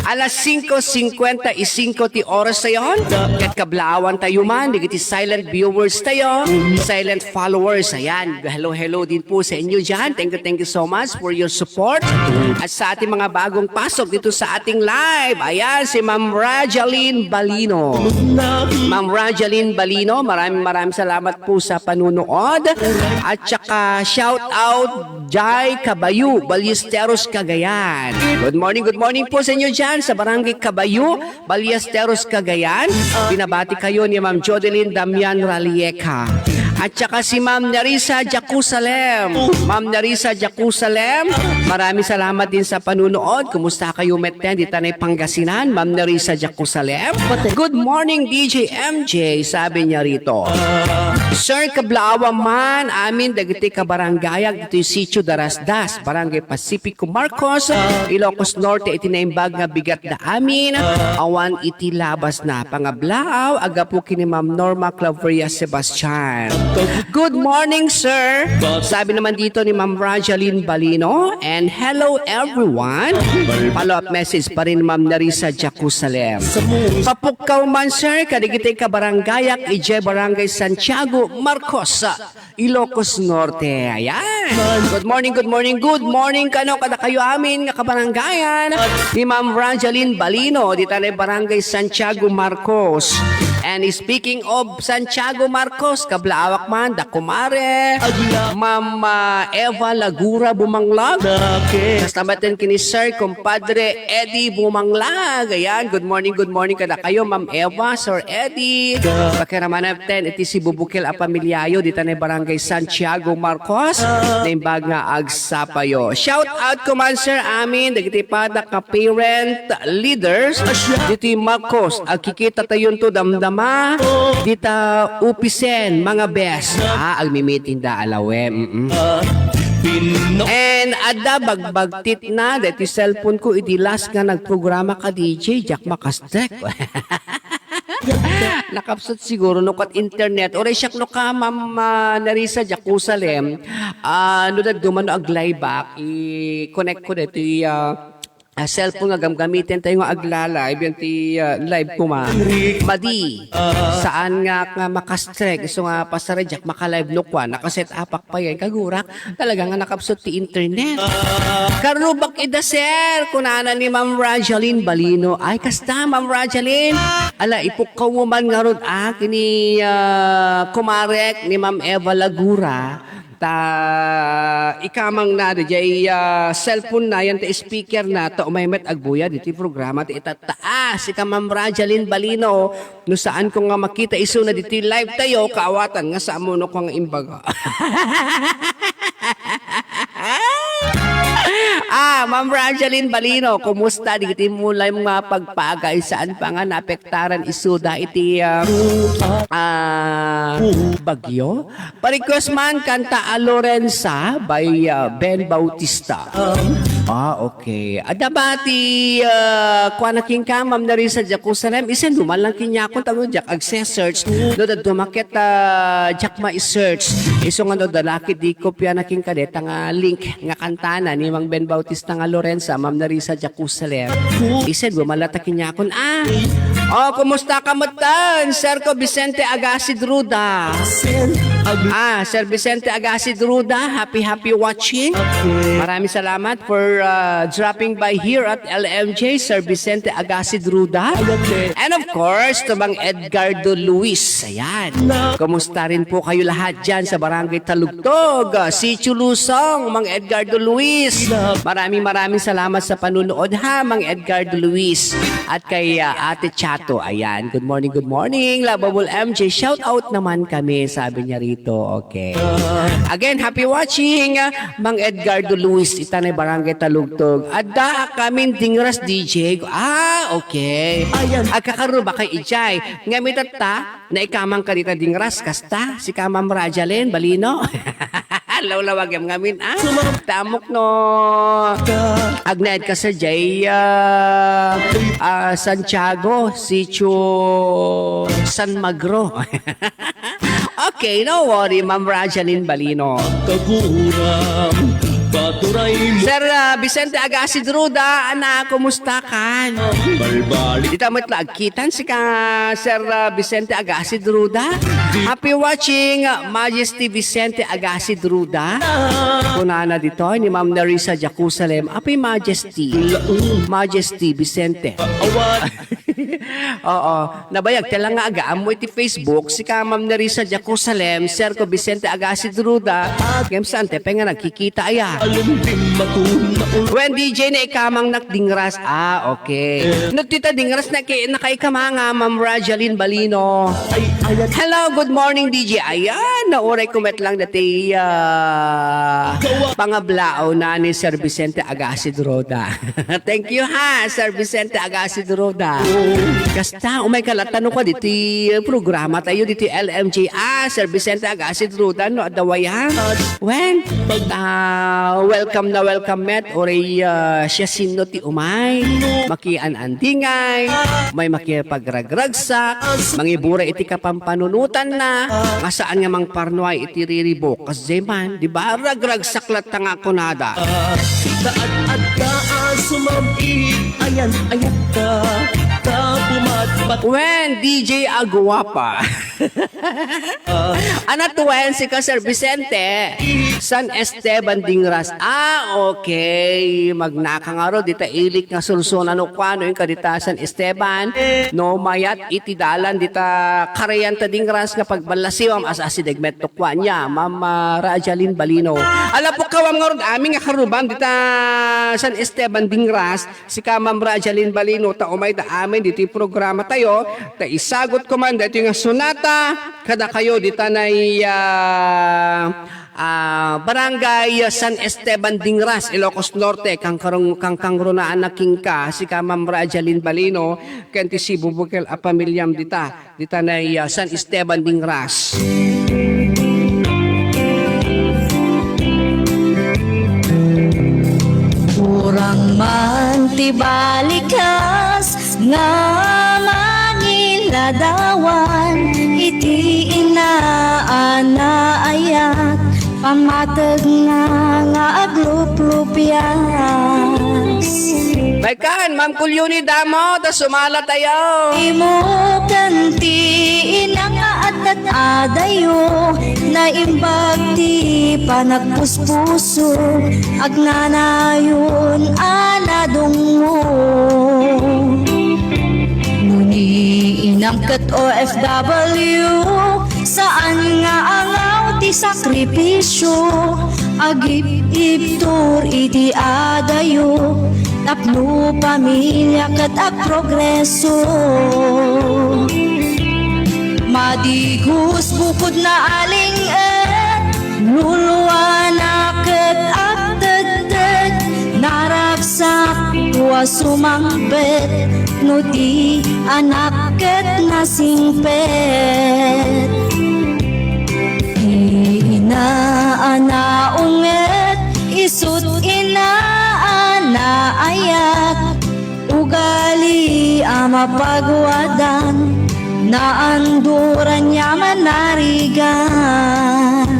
Alas 5:55 ti oras tayon. Kat kablawan tayo man, digiti silent viewers tayo, silent followers. Ayan, hello din po sa inyo dyan. Thank you so much for your support. At sa ating mga bagong pasok dito sa ating live, ayan, si Ma'am Rajaline Balino. Ma'am Rajaline Balino, maraming salamat po sa panunood. At saka shout out Jai Cabayu, Ballesteros, Cagayan. Good morning po sa inyo dyan sa Barangay Cabayu, Ballesteros, Cagayan. Binabati kayo ni Ma'am Jodeline Damian Ralieca. At saka si Ma'am Narisa Jacusalem. Ma'am Narisa Jacusalem, maraming salamat din sa panunood. Kumusta kayo meten? Di Tanay Pangasinan, Ma'am Narisa Jacusalem. Good morning DJ MJ, sabi niya rito. Sir, kablawa man, amin dagiti ka barangayag, dito yung Sitio Darasdas, Barangay Pacifico Marcos, Ilocos Norte, itinaimbag nga bigat na amin, awan iti labas na pangablaaw, aga po kini Ma'am Norma Claveria Sebastian. Good morning, sir. Sabi naman dito ni Ma'am Rajaline Balino, and hello everyone. Follow-up message pa rin Ma'am Narisa Jacusalem. Papukaw man, sir, kadigitay ka barangayak, ije Barangay Santiago Marcos, Ilocos Norte. Ayan. Good morning kano kada kayo amin nga kabaranggayan ni Ma'am Rajaline Balino dito na Barangay Santiago Marcos. And speaking of Santiago Marcos, kablawak man, Dakumare, Ma'am Eva Lagura Bumanglag. Kasamatin kini Sir Compadre Eddie Bumanglag. Ayan, good morning kada kayo, Ma'am Eva, Sir Eddie. Pakiraman natin, iti si Bubukil a Pamilyayo, dito na Barangay Santiago Marcos, naimbag nga agsapayo. Shout out ko man, Sir, amin, dagiti pa da ka-parent leaders, dito yung Marcos, agkikita tayon to damdama, dita upisen, mga best. Agmimitin da alawe. And ada bagbagtit na, dito cellphone ko, iti last nga nagprograma ka DJ, Jack Makastek. Nakapsat siguro no kat internet oray siyak no ka Ma'am Narisa Jacusalem no dumano ag layback i-connect ko dito cellphone nga gamitin tayo nga agla-live yung live ko madi saan nga makastrek so nga pasarejak maka-live no kwa nakaset apak pa yan kagurak talaga nga nakapsot ti internet karubak idasel kunana ni Ma'am Rajaline Balino ay kasta Ma'am Rajaline ala ipukaw mo man nga rod kini kumarek ni Ma'am Eva Lagura ikamang na dijay cellphone na yan ta speaker na ta umaymet agbuya dito programa ti itataas si Ma'am Rajaline Balino no saan ko nga makita iso na dito live tayo kaawatan nga sa amuno ko nga imbaga. Ma'am Rajaline Balino, kumusta? Digiti mo lang mga pagpagay saan pa nga naapektaran isuda iti bagyo? Pa-request man kanta a Lorenza by Ben Bautista. Okay. Adabati kwanaking ka, Ma'am Narisa Jacusalem, isen duman lang kinyakon tango jak agse-search. No da dumaket jak ma-search. Iso nga no dalaki di kopya naking kadet nga link nga kantana ni Mang Ben Bautista nga Lorenza, Ma'am Narisa Jacusalem. Isen bumalata kinyakon kumusta ka matan? Sir ko Vicente Agasid Ruda. Sir Vicente Agasid Ruda, happy watching. Maraming salamat for dropping by here at LMJ, Sir Vicente Agasid Ruda. And of course, to Mang Edgardo Luis. Ayan. Kumusta rin po kayo lahat dyan sa Barangay Talugtog, Sitio Lusong, Mang Edgardo Luis. Maraming salamat sa panunood Mang Edgardo Luis. At kay Ate Chato. Ayan. Good morning. Lovable MJ. Shout out naman kami, sabi niya rito. Okay. Again, happy watching, Mang Edgardo Luis, Itanay Barangay Talugtog. Adda kamin dingras DJ. Okay. Agkakaroon ba kay Ijay? Ngamit na ikamang kanita dingras, kasta, si Ma'am Rajaline Balino. Lawlawag yung ngamin. Tamok no. Agnaid ka sa Jay Santiago, Sitio San Magro. Okay, no worry, Ma'am Rajaline Balino. Baturay mo Sir Vicente Agasid Ruda, anak, kumusta ka? balbalik. Di tamat lagkitan si ka Sir Vicente Agasid Ruda. Happy watching Majesty Vicente Agasid Ruda. Kunana dito ni Ma'am Narisa Jerusalem. Happy Majesty. Majesty Vicente. Awat Oo. Nabayag tala nga aga mo iti Facebook si ka Ma'am Narisa Jerusalem, Sir ko Vicente Agasid Ruda. Game sante pa nga nagkikita aya. alumbing matuna. When DJ na ikamang nakdingras. Okay. Nagtita dingras na nakaikamanga Ma'am Rajalyn Balino. Ay ayat Hello, good morning DJ. Ayan, nauray kumet lang dati pangablao na ni Sir Vicente Agasid Roda. Thank you ha, Sir Vicente Agasid Roda. Kasta, umay kalatan ko dito programa tayo dito LMJ. Sir Vicente Agasid Roda, no, adaway ha. When? Welcome na welcome met. Oray siya sino ti umay. Makian-andingay. May makipagragragsak. Mangibura iti kapampanunutan na. Masaan nga mang parnoy iti riribok. Kasi man, di ba? Ragragsak lat nga kunada. Taad-ad ka sumampi. Ayan ayat ka pumatpat. When DJ Aguapa. Anatuan si ka Sir Vicente San Esteban Dingras. Okay. Magnaka nga ro dita ilik nga sulsunan o kwano yung kadita San Esteban. No mayat iti dalan dita karayan ta Dingras nga pagbalasiwam as asidegmet to kwa niya Ma'am Rajalyn Balino. Ala po kawam nga ro aming nga karuban dita San Esteban Dingras si ka Ma'am Rajalyn Balino ta umay da amin dito yung programa tayo ta isagot ko man dito yung sonata kada kayo dita na Barangay San Esteban Dingras, Ilocos Norte, kang runaan na kingka, si ka Ma'am Rajalyn Balino, kenti si Bubukel a pamilyam dita na San Esteban Dingras. Kurang man ti balikas nga maniladawan iti inaanayat pamatag nga aglup-lupyas. Baikan, Ma'am Kulyuni Damo, ta sumala tayo. Imo kanti inanga at adayo na imbag ti panagpuspuso agnanayon anadong mo. Nuni inangkat OFW saan nga angaw ti sakripisyo agip-iptur iti adayo tapno pamilya kat ag progreso. Madigos bukod na aling luluwanaket at dagdag naragsak tuwa sumangpet no di anaket na singpet. Inaanaunget isut inaanaayat ugali ama pagwadan na anduran niya manarigan.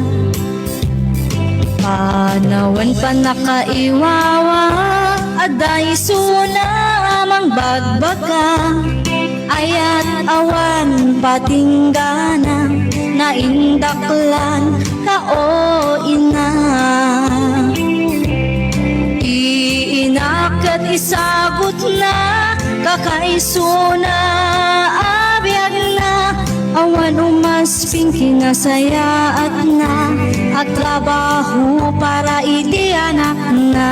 Panawan pa nakaiwawa aday suna amang bagbaga ayat awan patinggana na indaklan ka o ina. Iinakat isagot na kakaisuna abiyag na awan umas pinki nga saya at na at trabaho para iti anak na.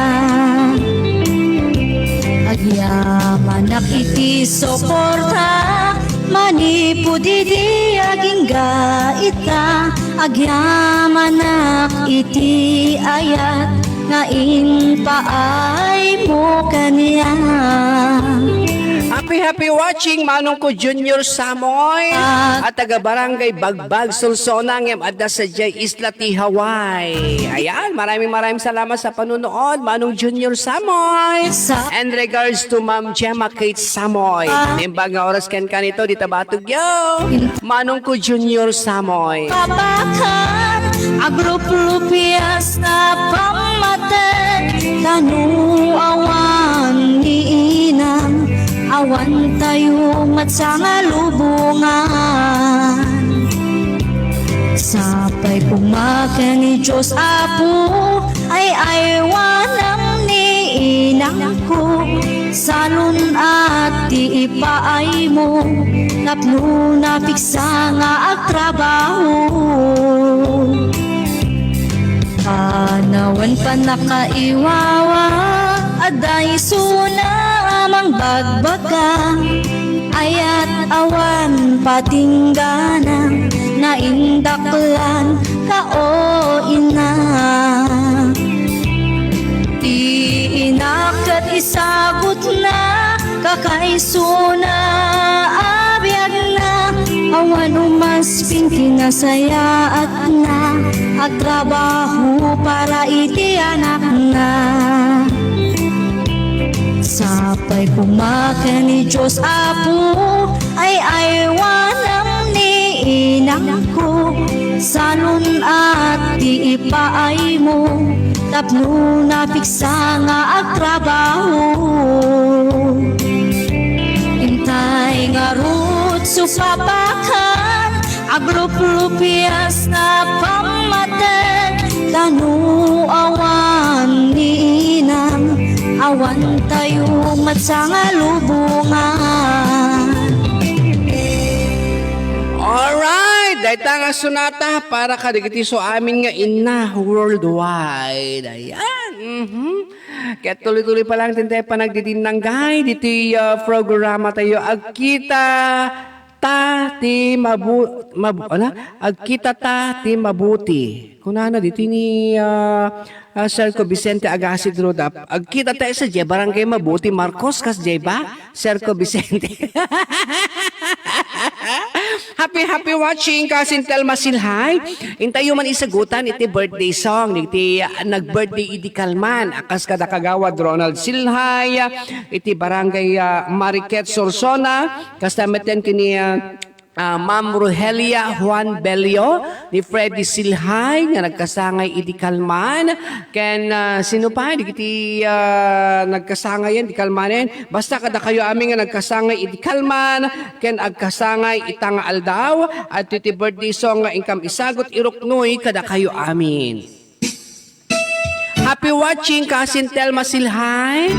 Agyaman iti suporta manipud iti aging gaita agyaman iti ayat nga inpaay mo kaniya. Happy watching Manong ko Junior Samoy at taga Barangay Bagbag Sulsona ngem adda sa Jay Isla ti Hawaii. Ayan, maraming salamat sa panunood Manong Junior Samoy. And regards to Ma'am Gemma Kate Samoy. Nimbag nga oras ken kanito di tabatog yo. Manong ko Junior Samoy. Papakan Agrup-rupias na pamatet Tanuawan ni inang Awan tayo matsanga lubungan Sapay pumakan ni Diyos Apo Ay aywanang ni inang ko Salun at ti ipaay mo Napno na piksa nga ang trabaho Panawan pa nakaiwawa Aday suna amang bagbaga Ayat awan patinggana Naindaklan ka o ina Di inakat isagot na Kakaisuna abiyag na Awan umas pinti na saya at na Agtrabaho para iti anak na Sapay pumakan ni Diyos Apo Ay aywanang ni inang ko Salun at ti ipaay mo Tapno na piksa nga ang trabaho Intay nga rut supapakan Agrup-rupias na pamatet Tanuawan ni inang Awan tayo matsanga lubungan Alright, dahil nga sunata para kadigiti so amin nga ina worldwide. Ayan. Kaya tuloy-tuloy pa lang din tayo pa nagdidinanggay dito programa tayo. Agkita ta ti agkita ta ti mabuti. Kunana dito ni Serco Vicente Agasid Roda. Agkita tayo sa Jay Barangay Mabuti Marcos kas Jay ba? Serco Vicente. Happy watching kasin Telma Silhay. Intayo man isagutan iti birthday song iti nag-birthday idi Kalman akas kada kagawad Ronald Silhay iti barangay Mariquet Sorsona kastameten kini Ma'am Rogelia Juan Belio ni Freddy Silhay nga nagkasangay idi Kalman ken sino pa di kiti nagkasangay di Kalmanen basta kada kayo amin nga nagkasangay idi Kalman ken agkasangay itang aldaw at iti birthday song nga ingkam isagot iruknoy kada kayo amin. Happy watching kasin Telma Silhay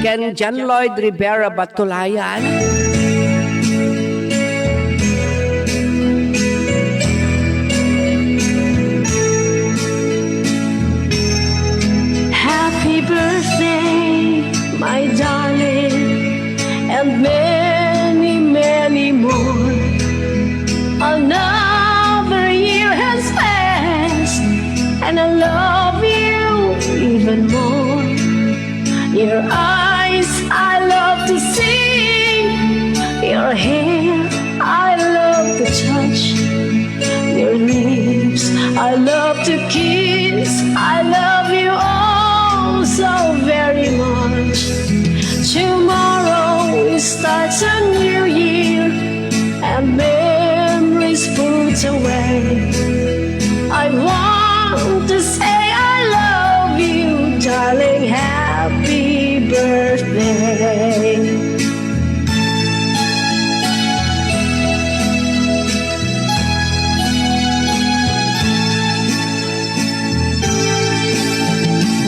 ken John Lloyd Rivera Batulayan. Happy birthday, my darling, and many, many more. Another year has passed, and I love you even more. Your eyes, I love to see. Your hair, I love to touch. Your lips, I love to kiss. I love you all so very much. Tomorrow we start a new year and memories put away. I want to say I love you, darling. Happy birthday.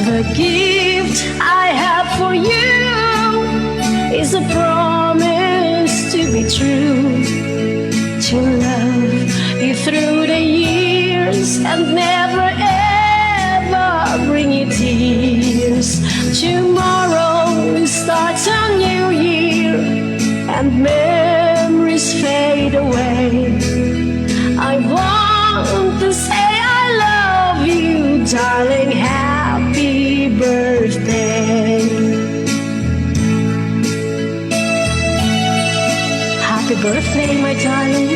The gift I have for you is a promise to be true, to love you through the years and never ever bring you tears. Tomorrow we start a new year and memories fade away. I want to say I love you, darling. Happy birthday. Happy birthday, my darling.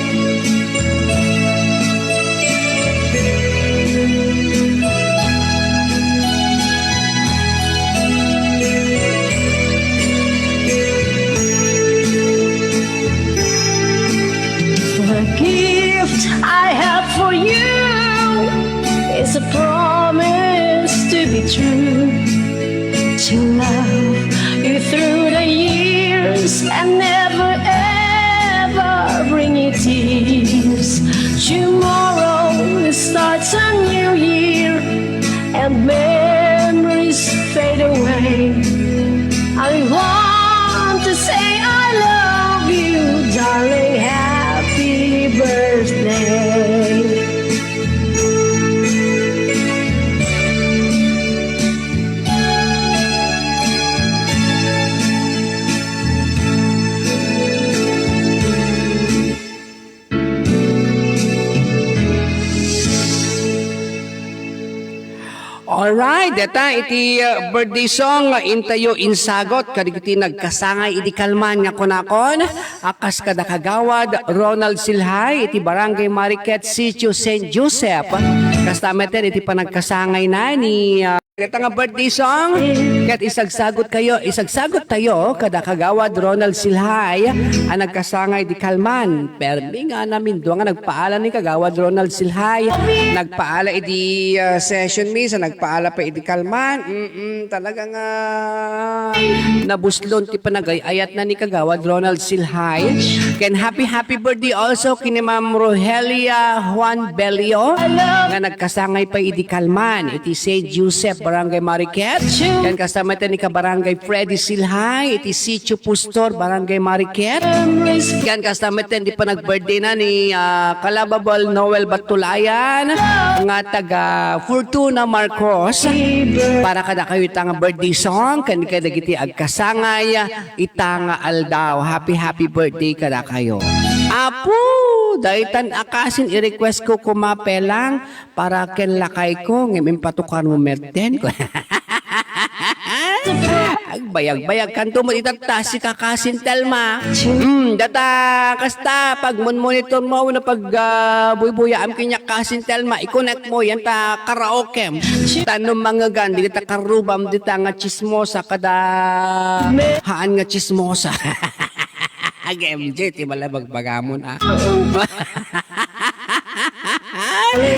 The gift I have for you Alright, data iti birthday song intayo insagot kadigiti nagkasangay iti kalman nga kunakon akas kada kagawad Ronald Silhay iti Barangay Mariquet Sitio St. Joseph kastameten iti panagkasangay na ni ito nga birthday song, kat isagsagot tayo, kada kagawad Ronald Silhay, ang nagkasangay di Kalman. Permi nga namin doon nga nagpaala ni kagawad Ronald Silhay, nagpaala iti session misa, nagpaala pa iti Kalman. Talaga nga nabuslon ti panagayayat na ni kagawad Ronald Silhay. Ken happy birthday also kini Ma'am Rogelia Juan Belio, nga nagkasangay pa iti Kalman, iti St. Joseph Barangay Mariquet. Yan kasama ito ni Kabarangay Freddy Silhay, iti Sitio Pustor, Barangay Mariquet. Yan kasama ito, hindi pa nag-birthday na ni Calababal Noel Batulayan, nga taga Fortuna Marcos. Para kada kayo itang birthday song, kan kada giti agkasangay, itang aldaw. Happy birthday kada kayo. Apo! Daitan akasin i-request ko kumapelang para ken lakay ko ngayon patukan mo merten ko. Agbayag-bayag kanto mo itatas si kakasin telma. Data kasta pag monitor mo na pag buy-buyaam kanya kasin telma i-connect mo yan ta karaoke. Tanong mga gandi kita karubam dita nga chismosa kada haan nga chismosa. MJ, ti bala magbagamon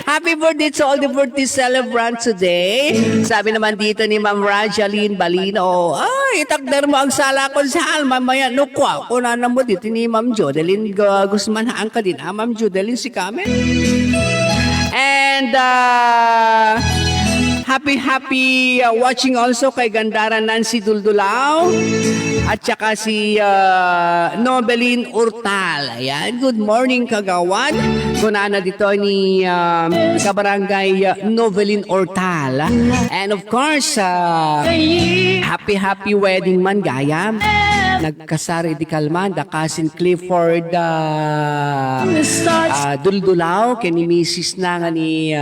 Happy birthday to all the birthday celebrants today. Sabi naman dito ni Ma'am Rajaline Balino, ay, itakder mo ang sala ko sa mamaya. Nukwa, kuna na mo dito ni Ma'am Jodeline Guzman. Haan ka din, Ma'am Jodeline si Kamen. And, happy watching also kay Gandara Nancy Duldulao at saka si Nobeline Urtal. Ayan, good morning kagawad. Kunana dito ni Kabarangay Nobeline Urtal. And of course, happy wedding man gayam. Nagkasari di Kalman, da Cousin Clifford Duldulao, kini Mrs. na nga ni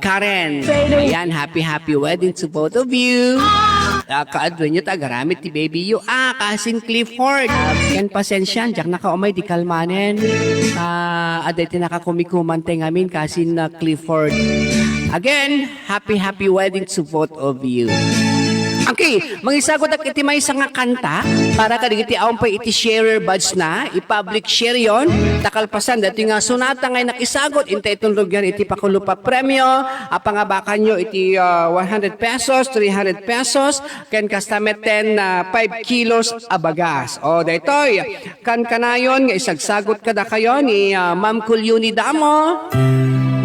Karen. Ayan, happy wedding to both of you. Kaadwan nyo tagaramit ti baby you. Cousin Clifford. Yan pasensyan, jak nakaumay di Kalmanen. Aday tinakakumikumante ngamin, Cousin Clifford. Again, happy wedding to both of you. Okay, mangisagot ak iti may nga kanta para kadigiti aon pa iti sharer badge na i-public share yon takalpasan dati nga sunata ngay nakisagot intay itong lugyan iti pakulupa premyo apangabakan nyo iti 100 pesos 300 pesos ken kastameten na 5 kilos abagas o daytoy kan kanayon nga isagsagot kada kayo ni Ma'am Culyuni Damo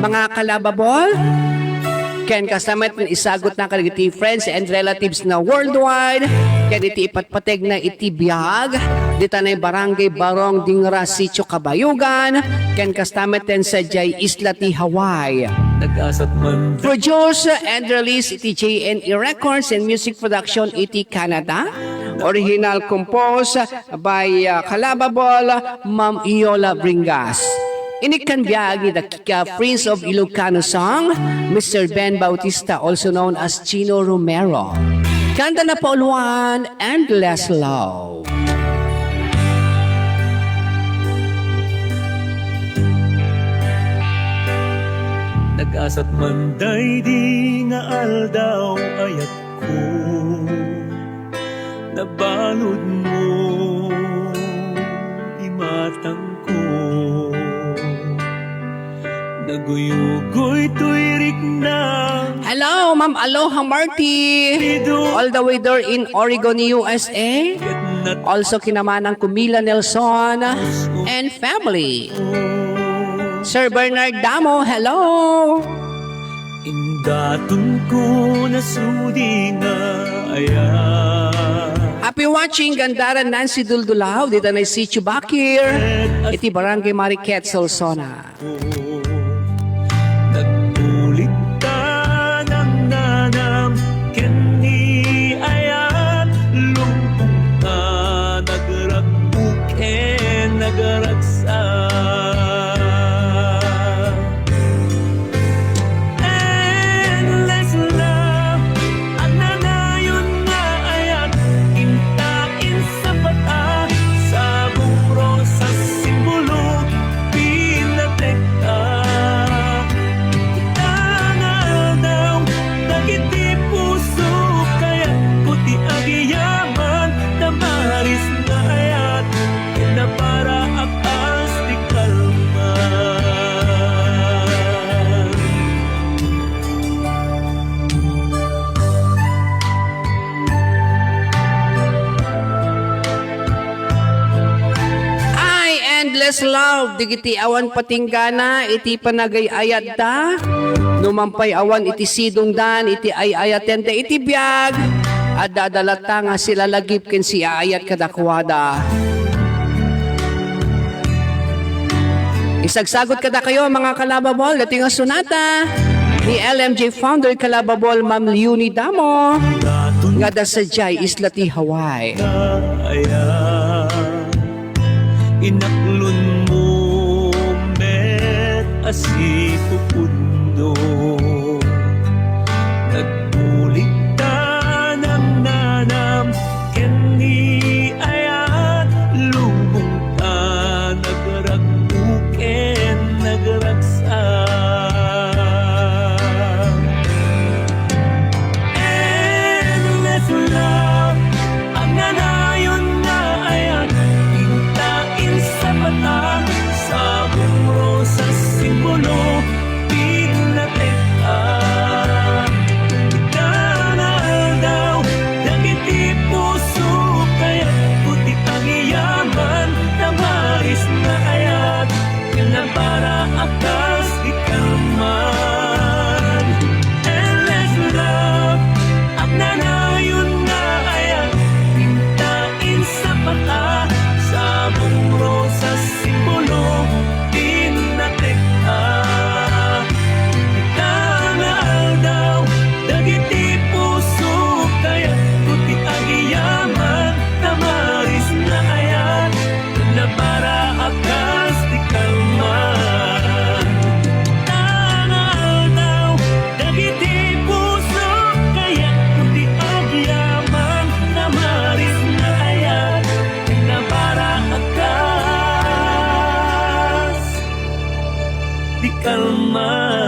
mga kalababol. Ken kasamet isagot na kalagiti friends and relatives na worldwide. Ken iti ipatpateg na iti biyag. Dita na Barangay Barong Dingra Sitio Kabayugan. Ken kastamet ten sa Jay Isla ti Hawaii. Produce and release iti JNE Records and Music Production iti Canada. Original composed by Calababol Ma'am Iola Bringas. Inikan biyagi the Prince of Ilocano song, Mr. Ben Bautista, also known as Chino Romero. Kanta na Pauluan and Less Love. Nag-asat man day di nga aldaw ayat ko, nabalod mo imatang ko. Naguyugoy tuirik na. Hello, Ma'am Aloha Marty. All the way there in Oregon, USA. Also kinamanang Kumila Nelson and family. Sir Bernard Damo, hello. Indatun ko na sudi na ayan. Happy watching Gandara Nancy Duldulao. Dito na si Chubakir. Iti Barangay Mariquet, Solsona. Nagpulit ka ng nanam kani ayan lumpong ka nagragbuken nagragsa endless love para akas di kalma. Ay, endless love, digiti awan patinggana, iti panagay ayat da. Numampay awan iti sidong dan, iti ay ayaten da iti biyag. At dadalata nga sila lagip ken si ayat kadakwada. Isagsagot kada kayo mga kalababol, dating nga sunata ni LMJ founder kalababol Ma'am Leonie Damo. Nga da sa Jai Islati Hawaii. Kaya inaklon mo met asipupundo, nagbulig ka ng nanam keni ayat lubong ka nagragbuken nagragsa. Endless love ang nanayon na ayat hintain sa mata sa bumro sa simbolo pinatek ka. Itanal daw nagiti puso kaya puti ang iyaman na maris na ayat na para akas di kalman. Endless love ang nanayon na ayat hintain sa mata sa bumro sa simbolo pinatek ka. Itangal daw dagiti puso kaya puti ang iyaman na maris na ayat na para akas di kalman. Itangal daw dagiti puso kaya puti ang iyaman na maris na ayat na para akas di kalman.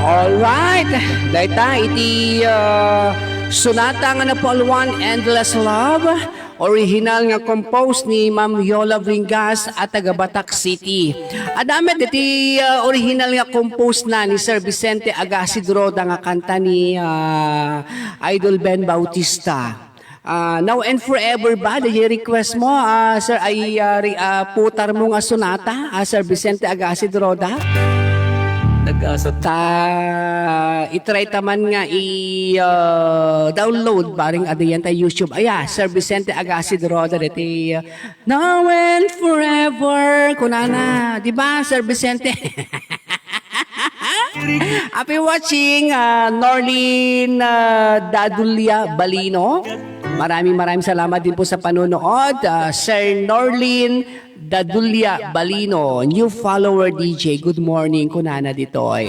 Alright, dayta iti sunata nga na Paul Endless Love, original nga compose ni Ma'am Yola Vingas at taga Batak City. Adamet iti original nga compose na ni Sir Vicente Agasidro nga kanta ni Idol Ben Bautista. Now and forever ba, the request mo, sir, ay putar mo nga sunata, Sir Vicente Agasidro da? Nag-asat Itry taman nga i-download baring adayan tayo YouTube. Sir Vicente Agasid Roda iti Now and Forever kunana, di ba Sir Vicente? Happy watching Norlin Dadulia Balino. Maraming salamat din po sa panonood. Sir Norlin Dadulia Balino, new follower DJ. Good morning, kunana ditoy.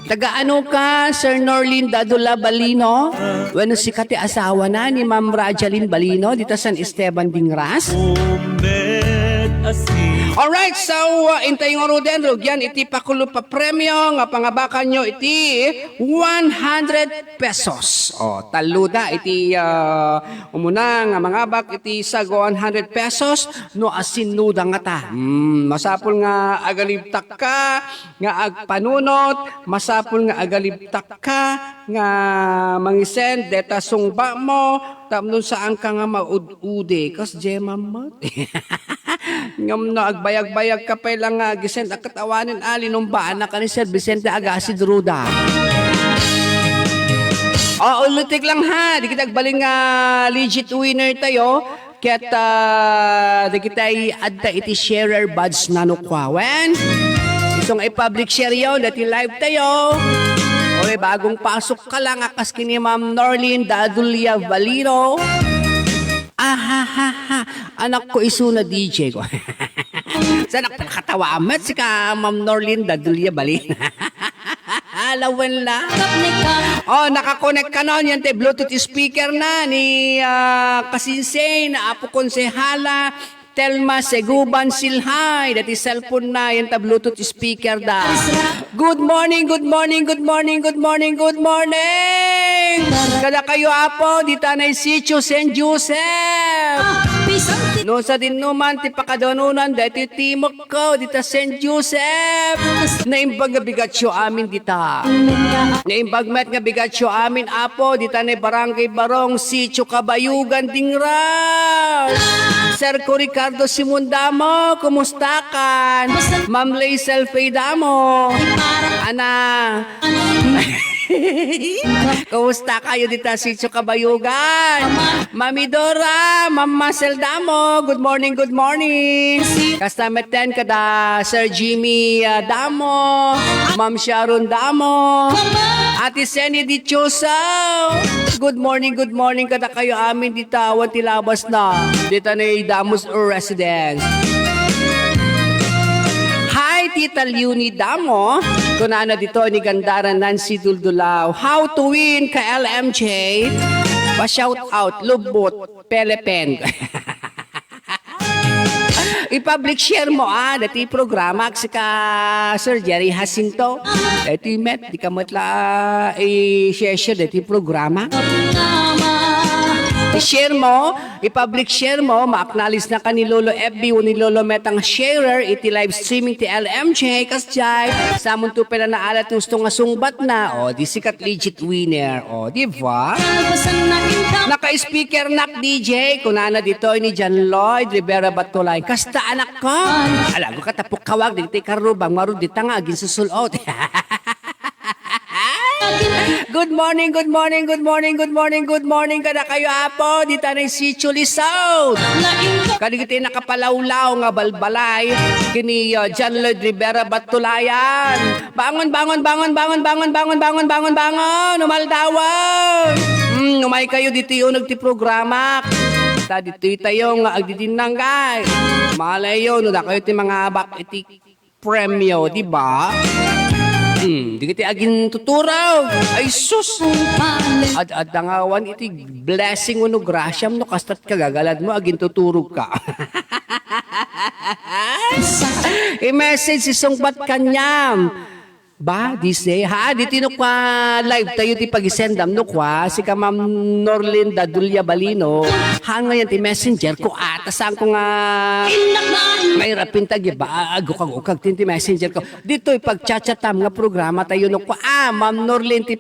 Taga-ano ka, Sir Norlin Dadula Balino? Bueno, si kati asawa na ni Ma'am Rajalyn Balino dito San Esteban Dingras. Alright, so intay nga Ruden, Rugyan, iti pakulo pa premyo, nga pangabakan nyo iti 100 pesos. O, taluda, iti umuna nga mangabak, iti sago 100 pesos, no asinuda nga ta. Masapul nga agalibtak ka, nga agpanunot, masapul nga agalibtak ka, nga mangisend, deta sungba mo, tapnon saan ka nga maud-ude, kas jemam mo. Ngam no, agbayag-bayag ka pa lang nga, gisend, akatawanin ali, nung baan na ka ni Sir Vicente Agasid Ruda. Ulitik lang ha, di kita agbaling nga legit winner tayo, kaya't di kita adda iti sharer buds nanukwawen. Itong i-public share yun, dati live tayo. Okay, bagong pasok ka lang, akas kini Ma'am Norlin Dadulia Balino. Anak ko isuna DJ ko. Sana nakatawa amat si ka Ma'am Norlin Dadulia Balino. Alawan lang. Nakakonect ka nun. Yan Bluetooth speaker na ni Kasinsay na Apo Konsehala Telma Seguban Silhay. Dati cellphone na, yan ta Bluetooth speaker da. Good morning, good morning, good morning, good morning, good morning. Kada kayo apo, di tanay sitio St. Joseph. No sa dinuman, ti pakadonunan, dati timok ko, dita St. Joseph. Naimbag nga bigatsyo amin dita. Naimbag met nga bigatsyo amin apo, dita na barangay Barong, sitio Kabayugan, Dingral. Sir ko Ricardo Simundamo, kumusta kan? Ma'am Laisel Faydamo. Ana. Kumusta kayo dito sa Sitio Kabayugan? Mami Dora, Ma'am Marcel Damo, good morning, good morning. Kastameten kada Sir Jimmy Damo, Ma'am Sharon Damo, Ate Senny Dichosa. Good morning kada kayo amin dito. Awan tilabas na. Dito na yung Damos Residence. Hi, Tita Leonie Damo. Kunana dito ni Gandara Nancy Duldulaw. How to win ka LMJ? Pa-shout out, Lubot, Pelepen. I-public share mo dati programa si ka Sir Jerry Jacinto. Dati met, di ka matla i-share dati programa. I-share mo, i-public share mo, ma-acknowledge na ka ni Lolo FB o ni Lolo Metang sharer, iti live streaming ti LMJ, kasjay, sa munto pala na alat gusto nga sungbat na, o, di sikat legit winner, o, di ba? Naka-speaker nak DJ, kunana dito ni John Lloyd Rivera Batulay, kasta anak ko, alam ko katapok kawag, di karubang, marud di tanga, agin susulot. Good morning, good morning, good morning, good morning, good morning kada kayo apo, dito na si Chuli South. Kadigiti nakapalawlaw nga balbalay kini John Lloyd Rivera Batulayan. Bangon, bangon, bangon, bangon, bangon, bangon, bangon, bangon, bangon, umaldawan. Umay kayo dito yung nagti-programa. Ta dito tayo nga agdidinang guys. Malay yun, na kayo ti mga bak iti premyo, di ba? Di kita agin tuturaw. Ay sus. At dangawan iti blessing uno grasyam no kastat kagagalad mo agin tuturog ka. I-message si Sungbat Kanyam. Ba, di say, dito no kwa live tayo ti pag-isendam no kwa, si ka Ma'am Norlin Dadulya Balino, ngayon ti messenger ko, atasan ko nga, may rapin tagi ba, agukag-ukag ti messenger ko, dito ipag-chachatam nga programa tayo no kwa, Ma'am Norlin ti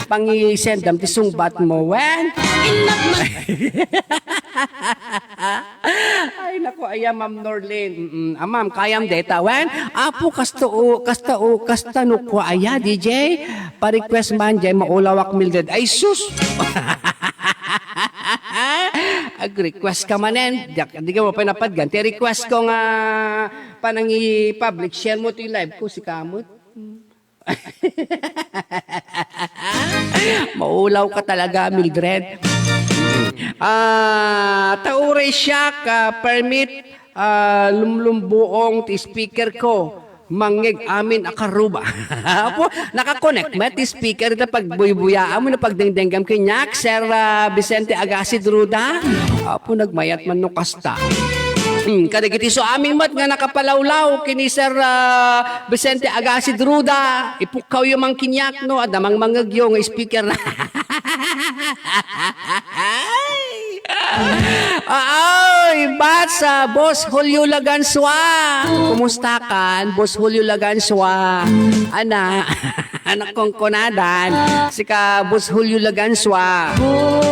pangi-sendam ti sungbat mo, wen? Ay, naku, Ma'am Norlin, ma'am, kayam deta, wen? Apo, kasta no kwa aya, DJ, pa-request man dyan, maulawak Mildred, ay sus! Ag-request ka manen, di ka mo pinapadgan, ti-request ko nga panang i-public, share mo ito yung live ko, si Kamot. Maulaw ka talaga, Mildred. Tauray siya ka permit lumlumbuong ti speaker ko. Mangig amin akaruba. Apo, nakakonect met ti speaker ita pagbuybuya mo na pagdengdenggam kinyak Sir Vicente Agassi Druda. Apo, nagmayat man no kasta. Kadagiti so aming mat nga nakapalawlaw kini Sir Vicente Agassi Druda. Ipukaw yung mang kinyak no, adamang mangagyo nga speaker na. Ay, basa, Boss Julio Laganswa. Kumusta kan, Boss Julio Laganswa? Anak kong kunadan, si ka Boss Julio Laganswa.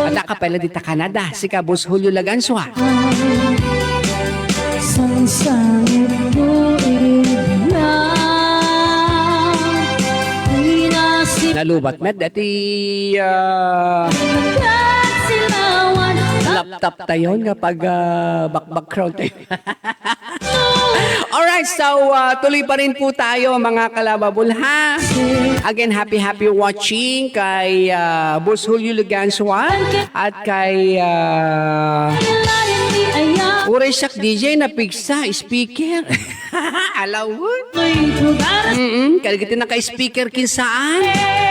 At akapela dita Canada, si ka Boss Julio Laganswa. Sangsangit mo Nalubat met, dati laptop tayo nga pag background tayo. Alright, so tuloy pa rin po tayo mga kalababul ha. Again, happy watching kay Boss Julio Laganswa at kay Uray Sak DJ na pigsa, speaker. Alawon. Kalagiti na kay speaker kinsaan.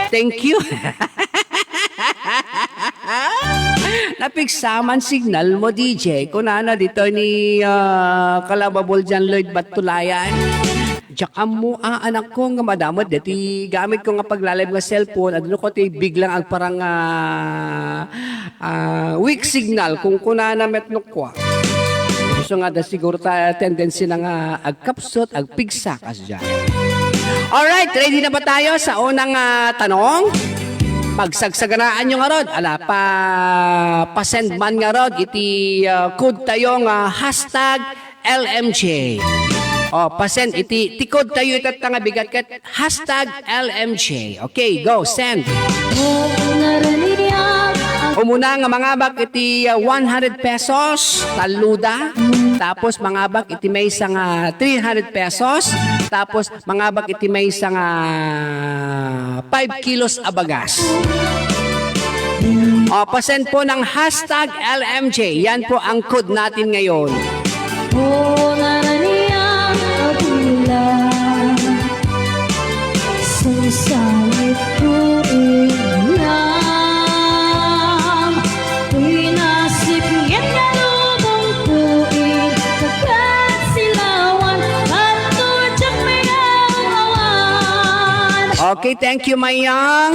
Thank you. Napigsaman signal mo, DJ. Kunana dito ni Kalababol Jan Lloyd Batulayan. Diyan mo, anak ko nga madamot. Dati gamit ko nga paglalib nga cellphone. Ano ko ti biglang ang parang weak signal. Kung kunana metnok ko. Gusto nga da siguro tendency na nga agkapsot, agpigsa kas dyan. Alright, ready na ba tayo sa unang tanong? Pagsagsaganaan nyo nga rod, ala pa-send man nga rod, iti code tayo nga hashtag LMJ. O, pasend, iti tikod tayo itat nga bigat kat hashtag LMJ. Okay, go, send. Umuna nga mga bak iti 100 pesos, taluda. Tapos mga bak iti may isang 300 pesos. Tapos mga bak iti may isang 5 kilos abagas. O, pasend po ng hashtag LMJ. Yan po ang code natin ngayon. Sangit ko ilam Pinasip ngit na lubong ko Kagat silawan At tudyak may awan Okay, thank you, Mayang.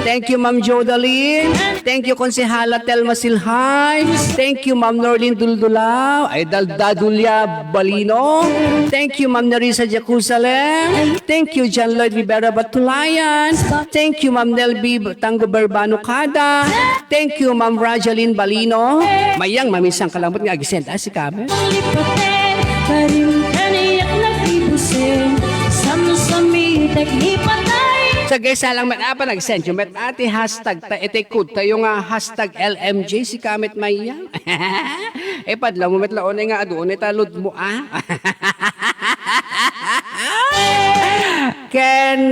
Thank you, Ma'am Jodaline. Thank you, Konsehala Telma Silhay. Thank you, Ma'am Norlin Duldulaw. Ay, Dadulya Balino. Thank you, Ma'am Narisa Jerusalem. Thank you, John Lloyd Rivera Batulayan. Thank you, Ma'am Nelby Tango Barbano Kada. Thank you, Ma'am Rajaline Balino. Mayang, mamisang kalambot nga agisend. Si Kame. Lipaten Karim kaniyak nagtibusin Sami-sami taglipatay So guys, salang apa nag-send yung met ati hashtag ete code tayo nga hashtag LMJ si Kamet Mayang. Padla mo met laon nga doon talod mo Ken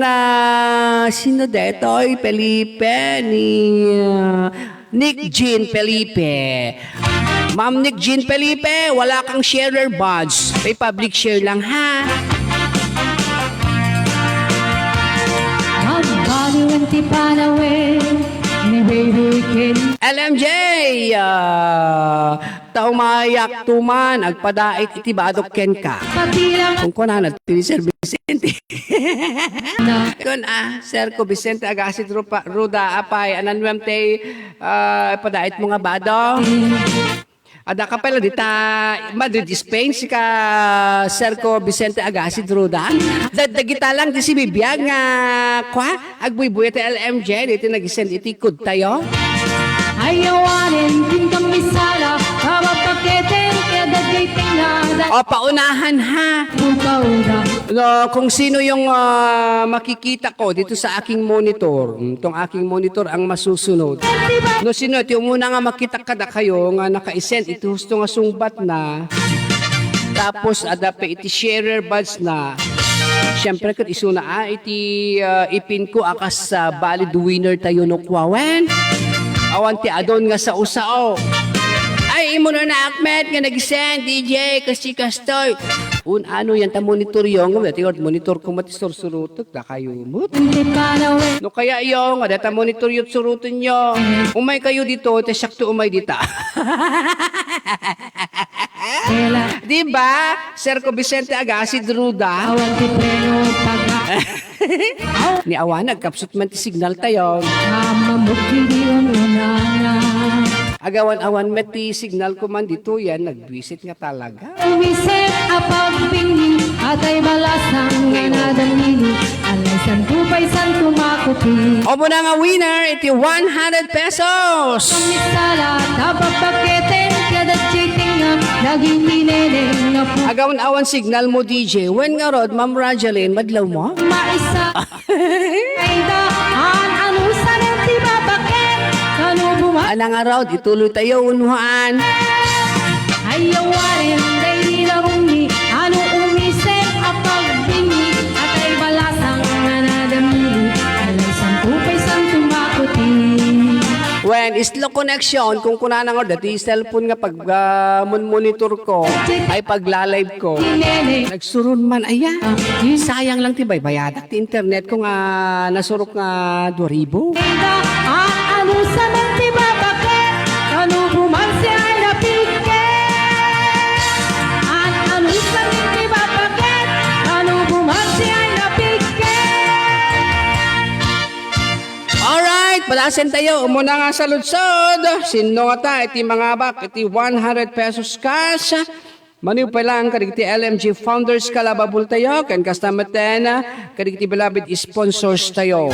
sino detoy Felipe ni Nick Jean Felipe. Ma'am Nick Jean Felipe, wala kang sharer badge. May public share lang ha. Magbaliwanti panawin Ni baby kin LMJ, taumayak tuman, agpadait iti badok ken ka. Patilang Kung kunan ti Sir Vicente. Kun Sir ko Vicente Agasit Ruda apay ananwemte padait mo nga bado. Ada ka pala dita Madrid, Spain si ka Serco Vicente Agasit Ruda. Dagita lang ti si Bibiyag nga kwa agbuybuy ti LMJ dito nag-send iti code tayo. Ayawanin din kami sala Kabapaketen kaya dagayting na O paunahan ha. Uda-uda No, kung sino yung makikita ko dito sa aking monitor, itong aking monitor ang masusunod. No, sino, ito muna nga makita kada kayo nga naka-send, ito gusto nga sungbat na. Tapos, adape, iti sharer buds na. Siyempre, kat isuna, iti ipin ko akas sa valid winner tayo no kwawen. Awanti adon nga sa usao. Ay, imo na Ahmed nga nag-send, DJ, kasi kastoy. Ano yan, ta monitor yung, monitor ko matisor surutok, da kayo mo. Hindi panawin No kaya yung, data monitor yung surutin nyo. Umay kayo dito, te sakto umay dita. Kela Diba? Sir ko Vicente Agasit Ruda. Awan ti preno pagka Ni awan, nagkapsot man ti signal tayo. Mamamukti diyon unana Agawan-awan met ti signal ko man dito yan, nag-visit nga talaga. Umisip apagpingi Atay balasang nga nadamili Alay san kupay san kumakupi O mo na nga winner, iti 100 pesos. Misala tapapaketen kada chiting nga Naging mineneng nga po Agawan-awan signal mo DJ. When nga rod, Ma'am Rajaline, madlaw mo? Maisa Kaida ano sa nang tibabaket Kanubuhan Anang araw, ituloy tayo unuhan. Ayawarin Dahil larungi Ano umisip apagpingi Atay balasang nga nadamili Alay san kupay san kumakuti When slow connection, kung kuna nga dati cellphone nga pag monitor ko, ay pagla-live ko, Nene nagsurun man, aya. Sayang lang tibay, bayadak ti internet ko nga nasurok nga 2,000. Kaida ano sa nang tibabaket Ano bumansi ay napikit at ano'y sangit di babagit. Ano bumansi ay napikit. Alright, palasin tayo. Umuna nga sa lutsod. Sino nga ta? Iti mga bak. Iti 100 pesos cash. Maniw pa lang kadigiti LMG Founders kalababul tayo. Kan kastamatan kadigiti beloved sponsors tayo.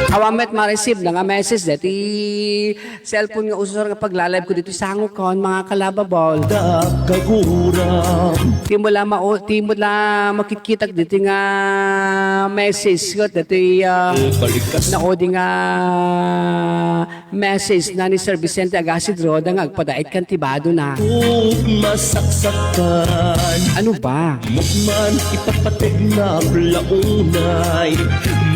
Awamet ma-receive na nga message dati cellphone nga usor nga paglalib ko dito sa hango kon mga kalababol. Dakaguram Timod la makikita dito nga message ko dati balikas na odi nga message na ni Sir Vicente Agasidro nga agpadait kan tibado na. Huwag masaksakan Ano ba? Mukman ipapatig na blaunay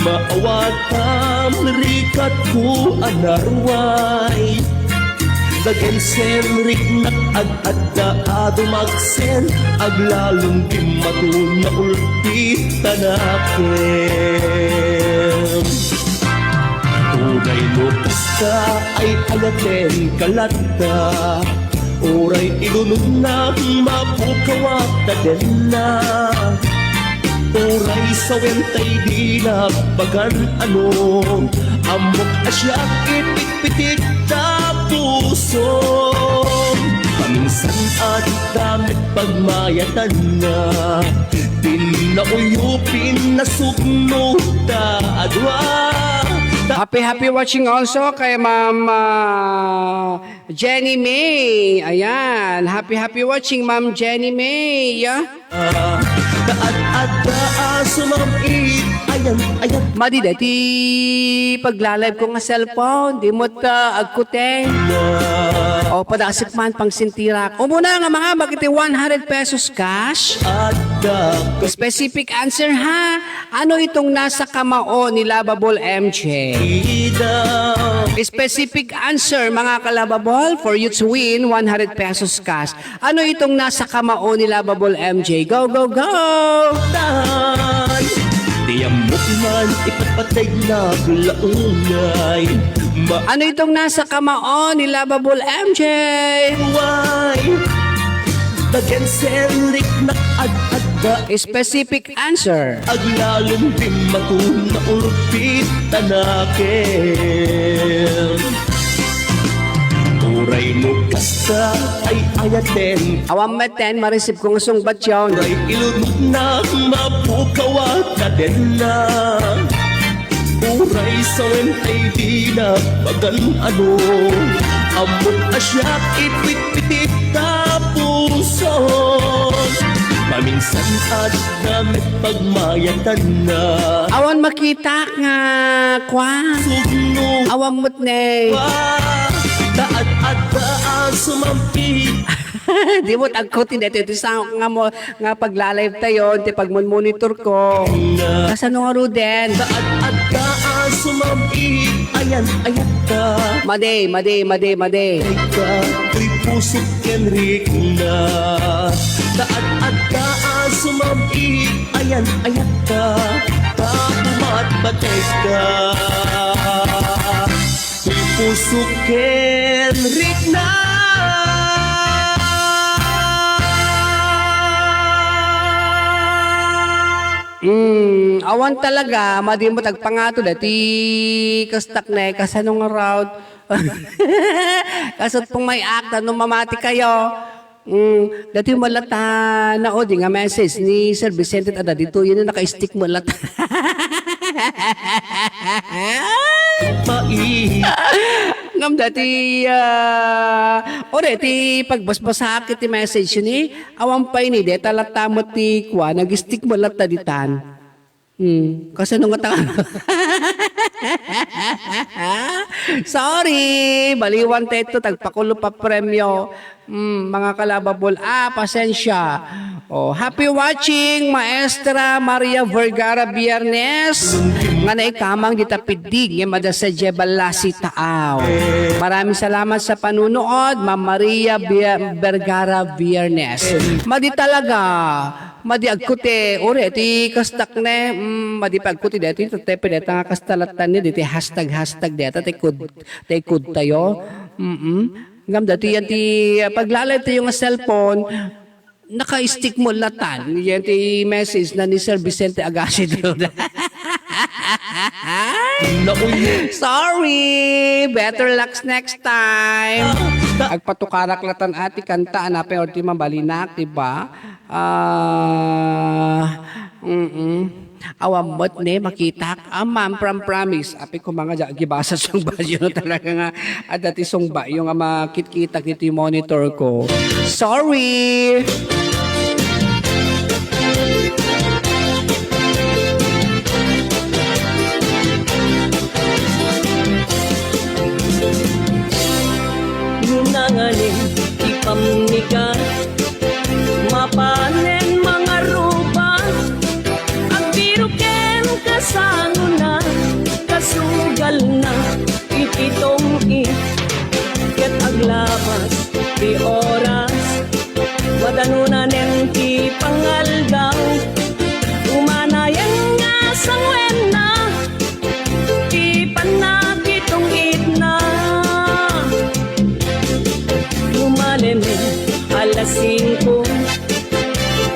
Maawatam rikat ko anarway Dagen senrik nak ad-adda adumagsen Aglalong di matuna ulti tanakem Tunay mo kasta ay ayaten kalata Oray ilunod na mapukawat na din na Oray sa wentay di na bagan ano Amok asyak ipit-pitit na puso Paminsan at damit pagmayatan na Pinauyupin na sugno ta adwa Happy watching also kay Ma'am Jenny May. Ayan, happy watching Ma'am Jenny May. Daad-ada sumamit ayan Madi dati paglalive ko nga cellphone, di mo ta agkuteng. O padasip man pang sintira. O muna nga mga bakit 100 pesos cash? Ada Specific answer ha. Ano itong nasa kamao ni Lababol MJ? ida Specific answer mga kalababol for you to win 100 pesos cash. Ano itong nasa kamao ni Lababol MJ? Go, go, go! tan Tiyamok man ipatpatay na launay Ano itong nasa kamao ni Lababol MJ? Maway Dagen senrik na ad-adda Specific answer. Aglalong di matuna ulpit tanakin Uray mo kasta ay ayaten Awam meten, marisip ko nga sungbat yun. Uray ilunod na mapukawat na din na Uray sa wentay di na bagan ano Amok asyak ipit-pitit na puso Paminsan at damit pagmayatan na Awan makita nga, kwa. Sugno Awam mutne. Daad-adaan sumampi Di mo tagkutin dito. Ito sa nga mo, nga paglalive tayo, iti pagmonitor ko. Kasano nga Ruden? Daad-adaan sumampi Ayan ka Made. Ika ko'y pusok Enric na Daad-adaan sumampi Ayan ka Kapumat batay ka Ko'y pusok Enric na Awan talaga, madi mo tagpangato dati kastak na kasanong route. Kasot pong may akta nung mamati kayo. Dati malata na o di nga message ni Sir Vicente at dito yun yung naka-stick mo lata. Pait Ngam dati o dati pagbasbasak iti message yun awang pa ini deta latamot ti kwa nag-stick mo lata ditan. Kasi nung nga sorry, baliwan teto tagpakulo pa premyo. Mga kalababol, pasensya. Happy watching, Maestra Maria Vergara Biernes. Nga na ikamang ditapidig, yung madasa Jebalasi Taaw. Maraming salamat sa panunood, Ma'am Maria Vergara Biernes. Madi talaga, Madiagkuti, uri, iti kastak ne, madipagkuti deti, tepe deta nga kastalatan ni, diti hashtag deta, te kud tayo. Ngam dati yan ti, paglalay tayo nga cellphone, naka-stick mo latan, yan ti message na ni Sir Vicente Agassi doon. Sorry, better luck next time. Agpatukarak latan ati kanta, anapin or ti mabalinak, diba? Awamot ne makita ma'am from promise api ko mga gibasa song badyo no talaga nga adati song ba yung makit-kita dito yung monitor ko. Sorry. Nunanganin ipamnikan mapanen mga rupa ang biruken kasango na kasugal na ititong ket aglabas di oras madanunan en ti pangaldaw umanayan nga sangwen na ti panagitong itna lumalenen alas 5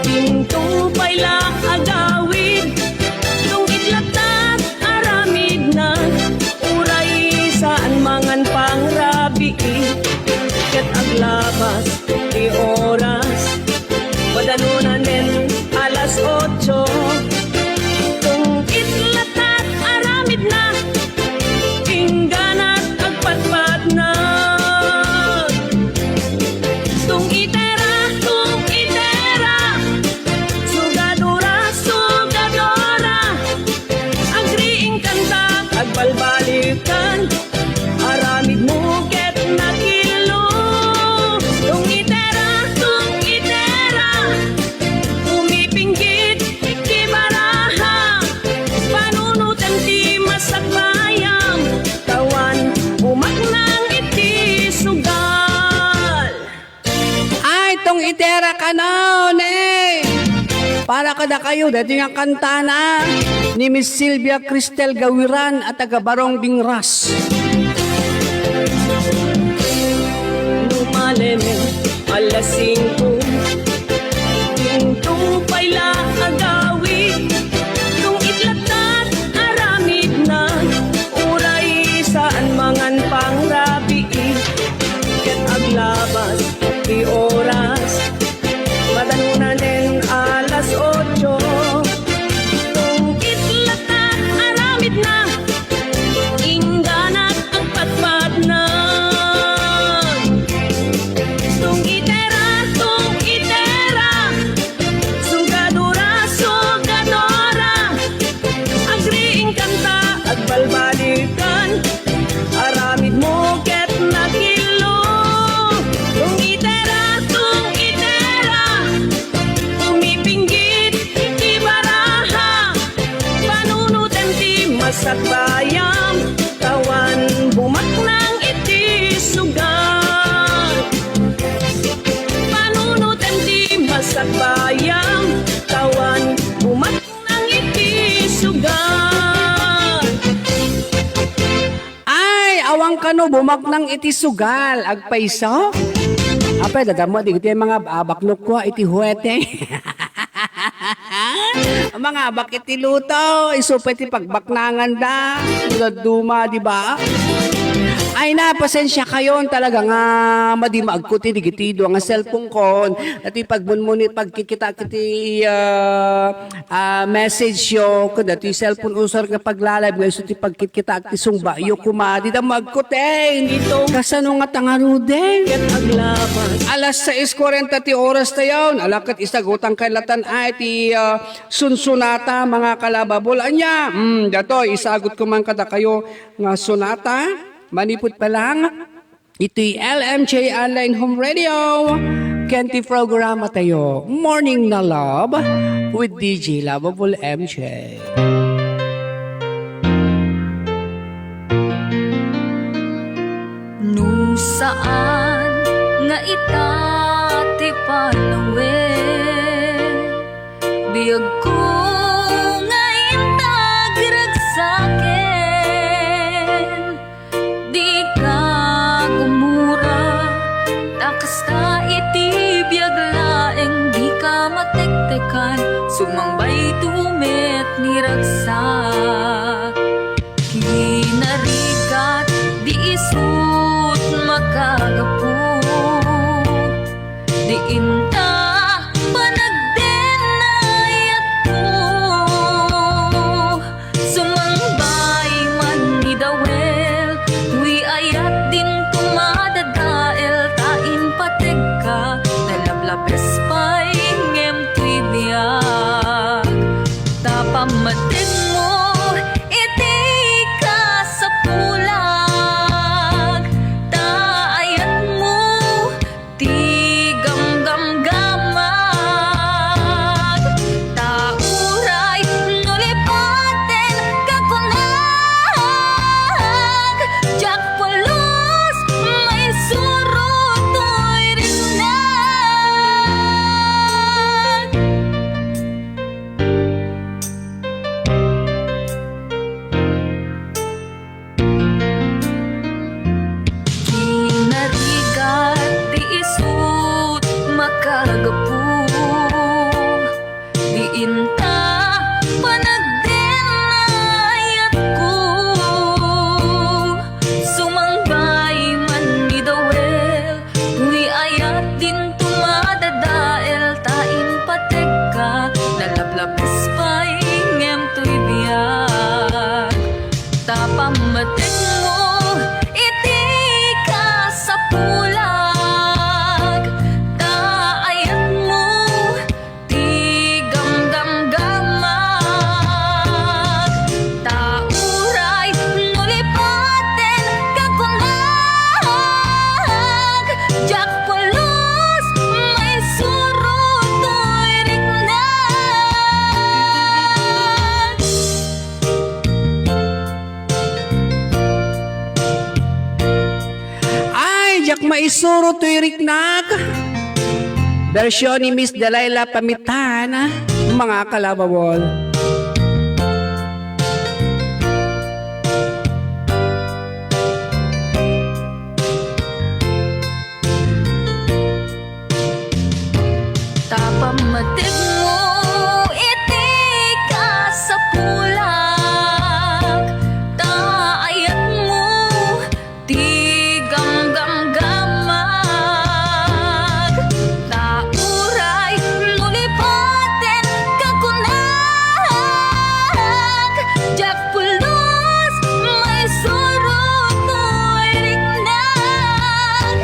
Pinto pa'y agawid Nung itlatat aramid na Uray saan mangan pangrabi Ket aglabas di oras Madanunan din alas 8 Nung itlatat aramid na Ingganat agpatpat na Tung itera Agriing kanta agbalbalikan aramid mo ket nakilo tung itera umipinggit di baraha panunutan ti masagbayam tawan umaknang iti sugal Ay, tong itera ka na, para kada kayo, dati nga kanta na ni Miss Sylvia Cristel Gawiran at taga Barong Bingras. Lumalenen alas 5 Pinto pa'y agawid Nung itlatat aramid na Uray saan mangan pangrabi Ket aglabas di oras Madanunan din alas 8 Nung itlatat aramid na Ingganat ang patpat na Tung itera Sugadora Agriing kanta agbalbalikan Aramid mo ket nakilo Tung itera umipinggit di baraha panunutan ti masagbayam tawan bumaknang iti sugal panunutan ti masagbayam tawan bumaknang iti sugal Ay, awang kano bumaknang iti sugal. Agpaiso? Apay, dadamo, di iti mga baklok ko, iti huwete. Mga abak iti luto, isupay iti pagbaknangan da. Duma, di ba? Ay na, pasensya kayo talaga nga madi maagkuti digitido nga cellphone ko. At pagmunmunit pagkikita kiti message yo kada ti cellphone usar nga paglalab nga ti pagkikita ti sungba yo kuma di da magkuti dito kasano nga tangarude ket aglaban alas 6:40 ti oras tayon alakat isagutang kailatan ay ti sunsunata mga kalababol anya dato isagot ko man kada kayo nga sunata manipot pa lang, ito'y LMJ Online Home Radio. Kenti programa tayo, Morning na Love with DJ Lovable MJ. Nung saan nga itati panawe Biyag ko ngayon tagragsakin, di ka gumura, takas ta iti biyag laeng di ka matektekan, sumangbay tumet ni ragsak. Kinarigat di isut makagapu, di inta panagdenayat ko, sumangbay man ni dawel, tuy ayat din tumadadael, tain pateg ka, nalablabes pa'y ngem tuy biyag, tapamatig mo iti ka sa pulag, taayat mo ti gamgamgamag, tauray nulipaten kakunag, jak pulos may surutoy rinag. Kinarigat di isut makagapu, di inta panagdenayat ko, sumangbay man ni dawel, tuy ayat din tumadadael, tain pateg ka, nalablabes pa'y ngem tuy biyag, tapamatig mo iti ka sa pulag, taayat mo ti gamgamgamag, tauray nulipaten kakunag, jak pulos may surutoy ringnag. Ay, jak maisuro to'y riknag. Bersyon ni Miss Delilah Pamitan, mga kalabawol. Tapamatig mo iti ka sa pulag, taayat mo ti gamgamgamag, tauray nulipaten kakunag, jak pulos may surutoy ringnag,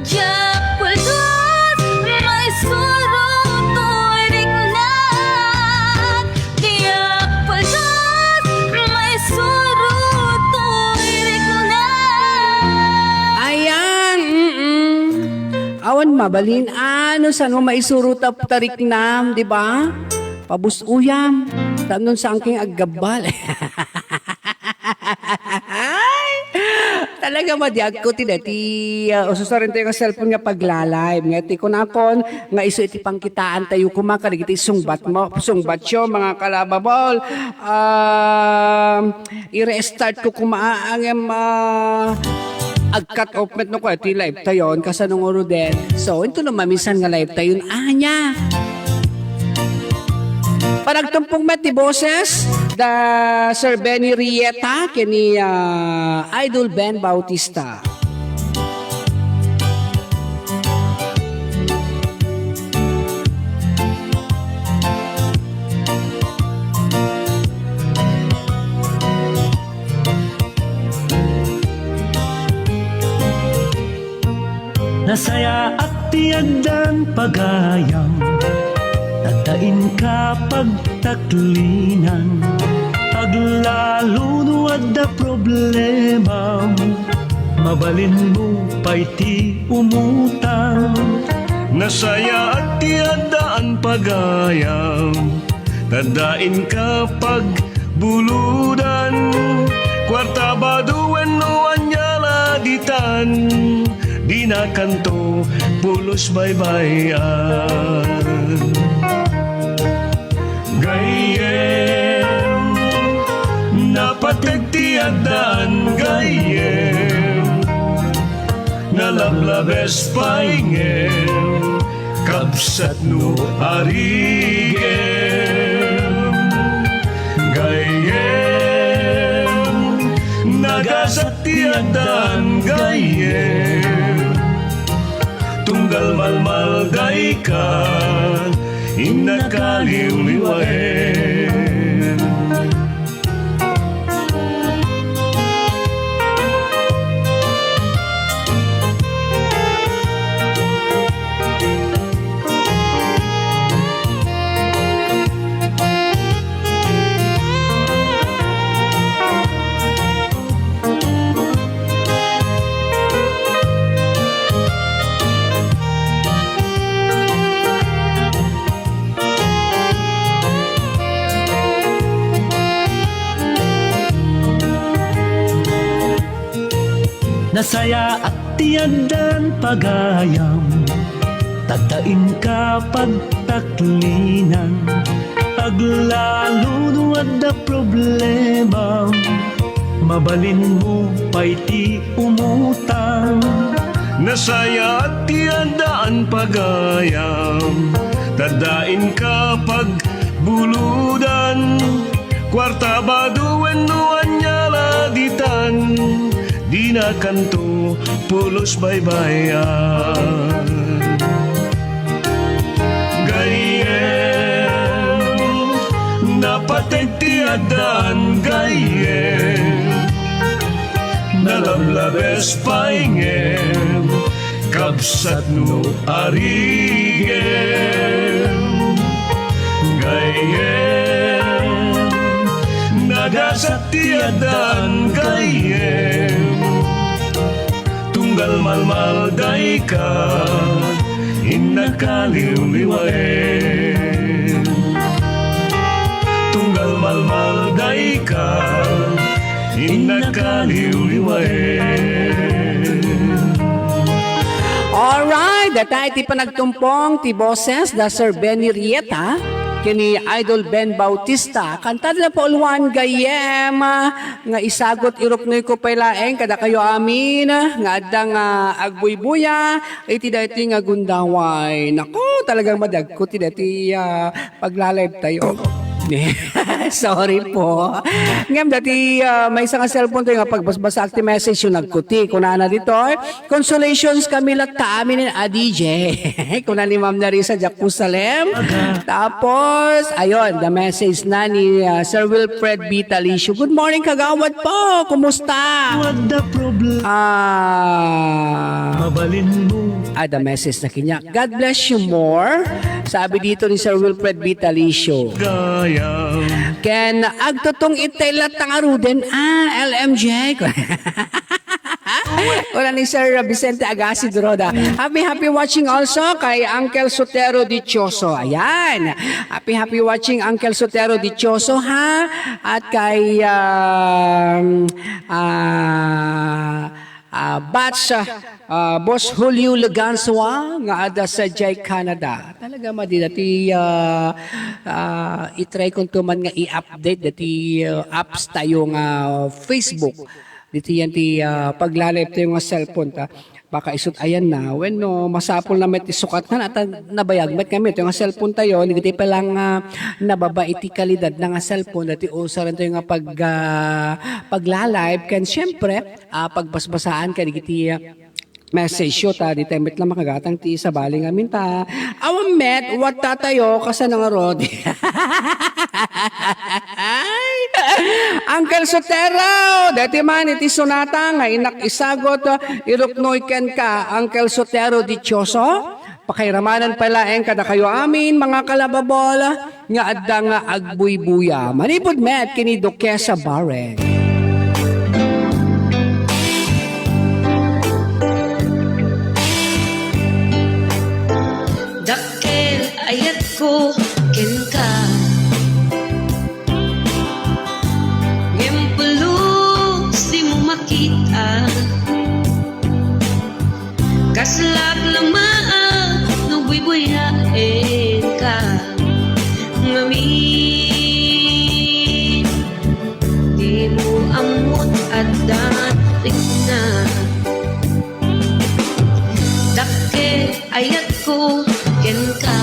jak pulos may surutoy ringnag, jak pulos may surutoy ringnag. Ayan, awan mabalin, ano saan mo maisuro tariknam, di ba? Pabusuyam, tanon sa angking aggabal. Talaga madiag ko tinati ususarin tayo nga cellphone nga pagla-live nga ti kunakon nga iso iti pangkitaan tayo kumakarig iti sungbat mo sungbat yo mga kalababol i-restart ko kumaangem agkat off met no ko iti live tayon kasanong uro din so ito no mamisan nga live tayon anya Panagtumpong met ti boses da Sir Benny Rieta kini Idol Ben Bautista. Nasaya at tiyagdan pagayam, tadain ka pagtaklinan, paglalo da problema mo, mabalin mo pa'y ti umutang. Nasaya at tiyagdan pagayam, tadain ka pagbuludan, kwarta baduan no anyala ditan, di na kanto pulos baybayan. Gayem napatagtiadan gayem nalablabes paingem kapsat no arigem gayem nagasatiadan gayem tunggal malmal day ka inakaliw-liwain. Nasaya at tiyadan pagayam Tagtain ka pagtaklinan Paglalo da problema Mabalin mo pa'y ti umutang Nasaya at tiyadaan pagayam Tadain ka pagbuludan Kwarta baduwen nuan nyaladitan Di na kanto pulos baybayan Gayem napatagtiadan gayem Nalablabes paingem Kapsat no arigem Gayem nagasatiadan gayem Tunggal malmal day ka inakaliw-liwain Tunggal malmal day ka inakaliw-liwain. Alright, datay ti panagtumpong ti boses da Sir Benny Rieta kini Idol Ben Bautista. Kanta na po ulwan gayem nga isagot iruknoy ko pailaeng kada kayo amin nga adang agbuybuya iti dati nga gundaway. Nako, talagang madagko ti dati pagla-live tayo. Sorry po. Ngam dati may isang cellphone tayo nga pagbasbasa active message yung nagkuti. Kuna na dito, consolations kami lat ta amin a DJ. Kuna ni Ma'am Narisa Jacusalem. Tapos, ayun, the message na ni Sir Wilfred B. Talisio. Good morning, kagawad po. Kumusta? What the problem? Mabalin mo. The message na kinya. God bless you more. Sabi dito ni Sir Wilfred B. Talisio. Gayam Ken agtutong itailat ang aruden. LMJ. Wala ni Sir Vicente Agassi Droda. Happy watching also kay Uncle Sotero Dichoso. Ayan. Happy watching Uncle Sotero Dichoso ha. At kay Batch Boss Julio Leganswa nga ada sa Jai Canada. Talaga madidati itry kong tuman nga i-update dati apps tayo nga Facebook. Dito yan ti paglalip tayo nga cellphone ta. Baka isut ayan na when no masapol na met isukat na at nabayag met kami ito nga cellphone tayo hindi pa lang nababa iti kalidad na nga cellphone dati usa rin tayo nga pagla-live kan syempre pagbasbasaan kan iti message yo ta di temet lang makagatang ti sa baling amin ta awam met what tatayo kasa nga rod. Uncle Sotero dati man iti sonata nga inak isagot iruknoy ken ka Uncle Sotero Dichoso pakairamanan pala kada kayo amin mga kalababol nga adda nga agbuybuya manipod met kini Duquesa Bareng. Dakkel ayat ko ken ka ngempulus di mo makita kaslak lamaan no buy-buyain ka ngami ayat ko ken ka.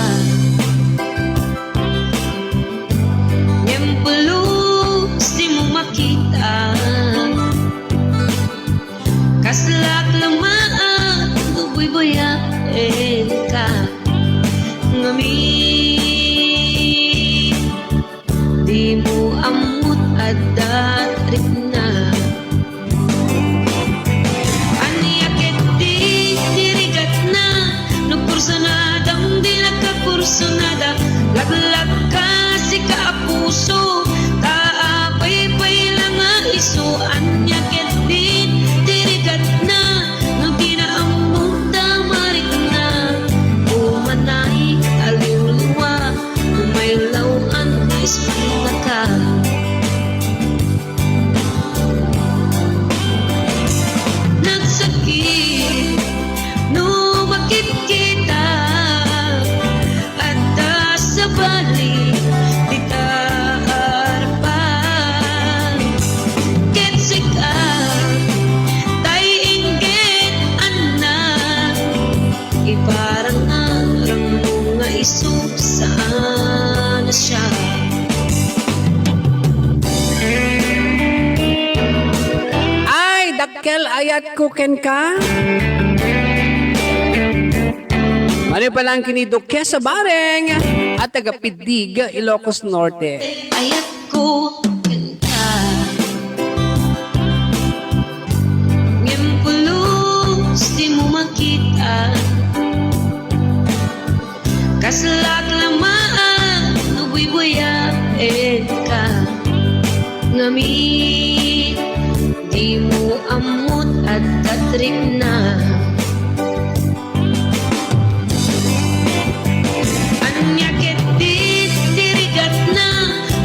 Nyempulus di mo makita, kaslak lamaan bubuy-buyain ka. Ngamin di mo amot adat na. Aniyak di dirigat na, nagkursanadang di nagkakursanada, laglag ka si kaapuso, taapay-pay lang ang iso. Aniyak di dirigat na, nang tinaamong tamarik na, umanay aliw-liwa, umaylaw ang ismina ka. Nagsakit, no bakit kita, at sa balik, di taarpan. Ketsik ka, tay inggit anak, iparang arang mga isip saan na siya. Ay, dakkel ayat ko ken ka. Ano pa lang kinidukya sa bareng at tagapidig Ilocos Norte. Ayat ko ken ka. Nyempulus di mo makita, kaslak lamaan bubuy-buyain ka. Ngamin di mo amot at katrik na. Anyakit di dirigat na,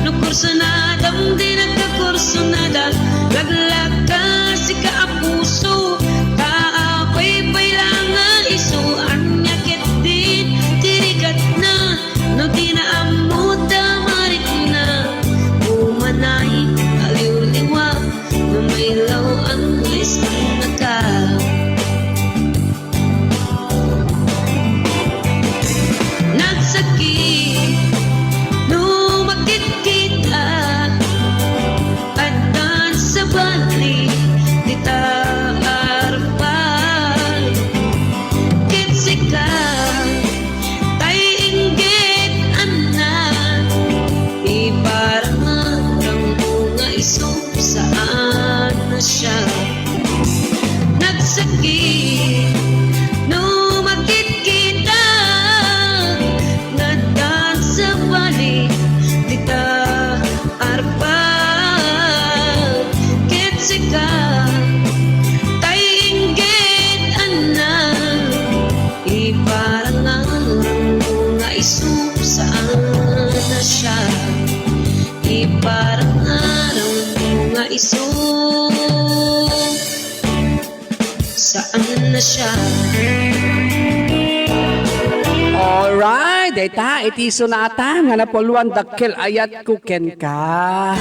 nagkursanadang di nagkakursanada, laglag ka si kaapuso, taapay-pay lang ang iso. Anyakit di dirigat na, no di naamot tamarik na, umanay aliw-liwa, umaylaw ang ismina ka. Nagsakit, no makikita, at sa balik, di taarpan. Kitsik ka, tay inggit anak, iparang arang mga isip saan na siya. Nagsakit, no makikita, nadan sa balik, di taarpan. Kitsik ka, tay inggit anak, iparang arang mga isip saan na siya. Iparang arang mga isip saan na siya. Alright, data iti sonata nga napoluan dakkel ayat ko ken ka.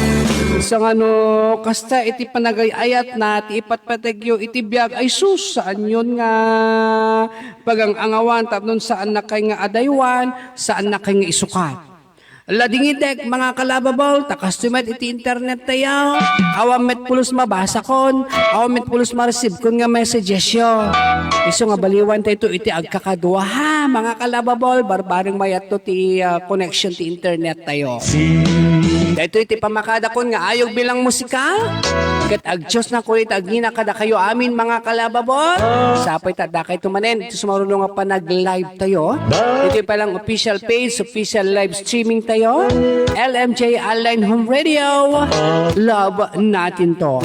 So ano, kasta iti panagay ayat na ti ipatpategyo iti biag ay sus saan yun nga pagang angawan tapnon saan na kay nga adaywan, saan na kay nga isukat. Ladingidek mga kalababol, takas-tumet iti internet tayo, awam met pulos mabasa kon, awam met pulos ma-receive kon nga messages yo. Iso nga baliwan tayo iti agkakadwa ha, mga kalababol, barbareng mayat to ti connection ti internet tayo. Dito iti pamakada kon nga ayog bilang musikal, kat agdyos na ko iti agina kada kayo amin mga kalababol, sapay tada kayo tumanen, ito sumarunong nga pa nag-live tayo, ito palang official page, official live streaming tayo, LMJ Online Home Radio, love natin to.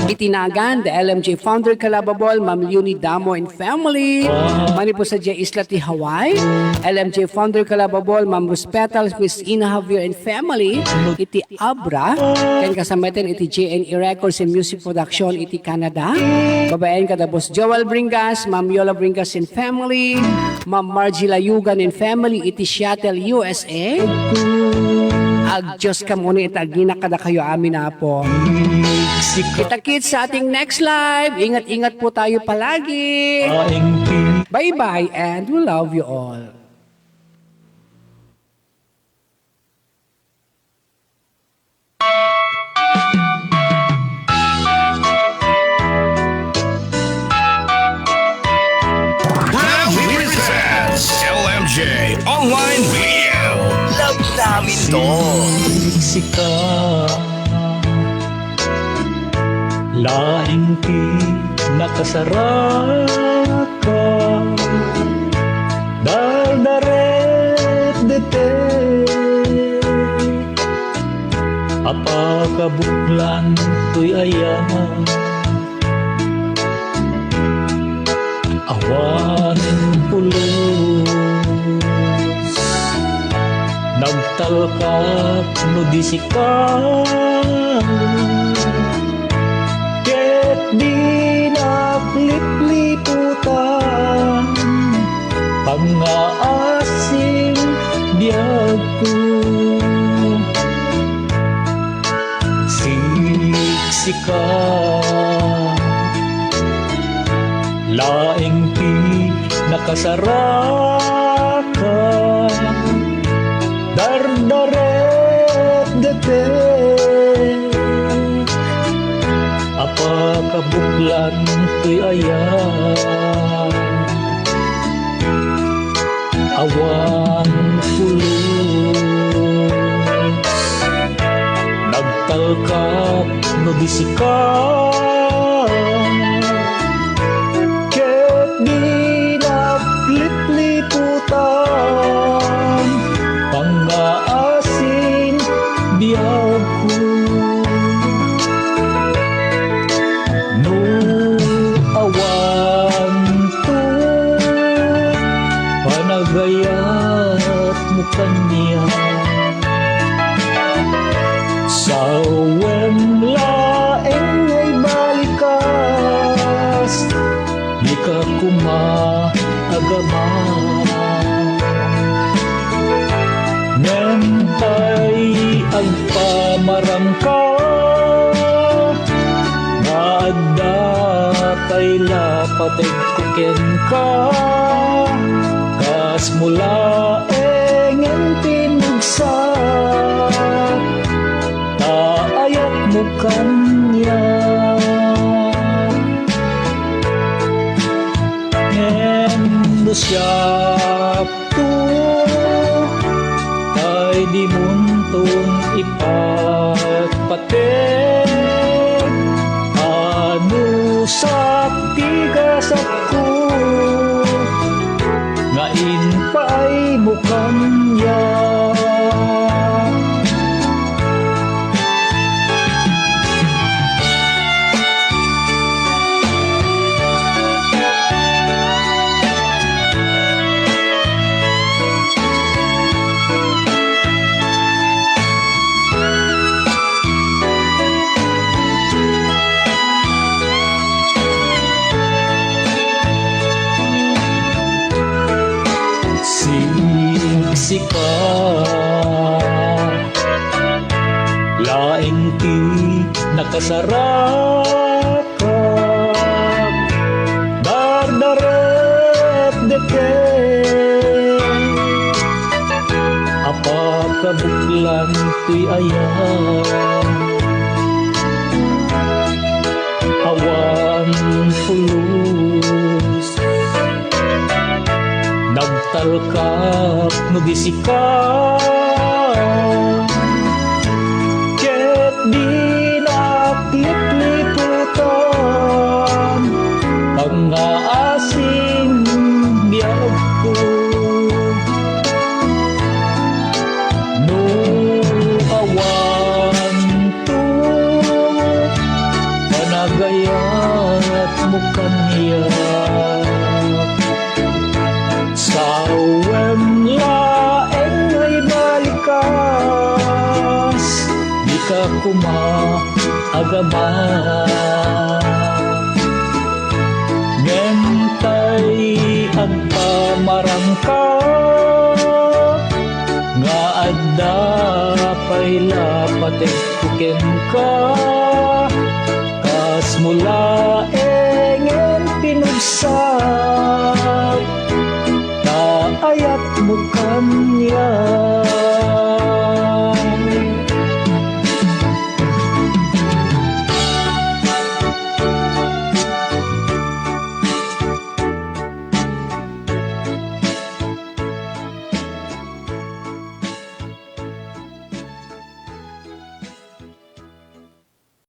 Itinagan, the LMJ founder kalababol, Ma'am Leonie Damo and family, mani po sa J Isla ti Hawaii, LMJ founder kalababol, Ma'am Ruspetal, Miss Ina Javier and family, iti Abra, kan kasamatin iti JNE Records and Music Production, iti Canada, babayan kada Boss Joel Bringas, Ma'am Yola Bringas and family, Ma'am Margie Layugan and family, iti Seattle, USA, Agyos ka muna itagina kada kayo amin na po. Kita-kits sa ating next live. Ingat-ingat po tayo palagi. Bye-bye and we love you all. Proudly presents LMJ Online Radio. Love namin to. Sika laing ti nakasaraka dardaret dete apakabuklan to'y ayaman awanin pulos nagtalkap no di sikat ket di naklip-liputan pangaasing biyag ko siksika laing ti nakasaraka dardaret dete apakabuklan to'y ayan awan pulos nagtalkap no di sikat ket di naklip-liputan pangaasin biyag ko no awan to panagayat mo kanya sa laeng ay balikas di ka kumaagama Nempay ang pamarangka Nada kay lapatid kuken ka Kas mula engen pinugsa Taayat mo kanya Nendo siya ay di muntong ipagpating ano sa tigas ako ngain pa ay mukanya sika laing ti nakasaraka dardaret deke apakabuklan ti ayan awan pulus nagtalkap no di sikat ket di naklip-liputan pangaasing biyag ko no awan to panagayat mo kanya Sawem laeng ay balikas Di ka kumaagama Ngentay ang pamarangka Nga adda pa'y ay lapate kuken ka kas mula engen pinugsak kaayat mo kanya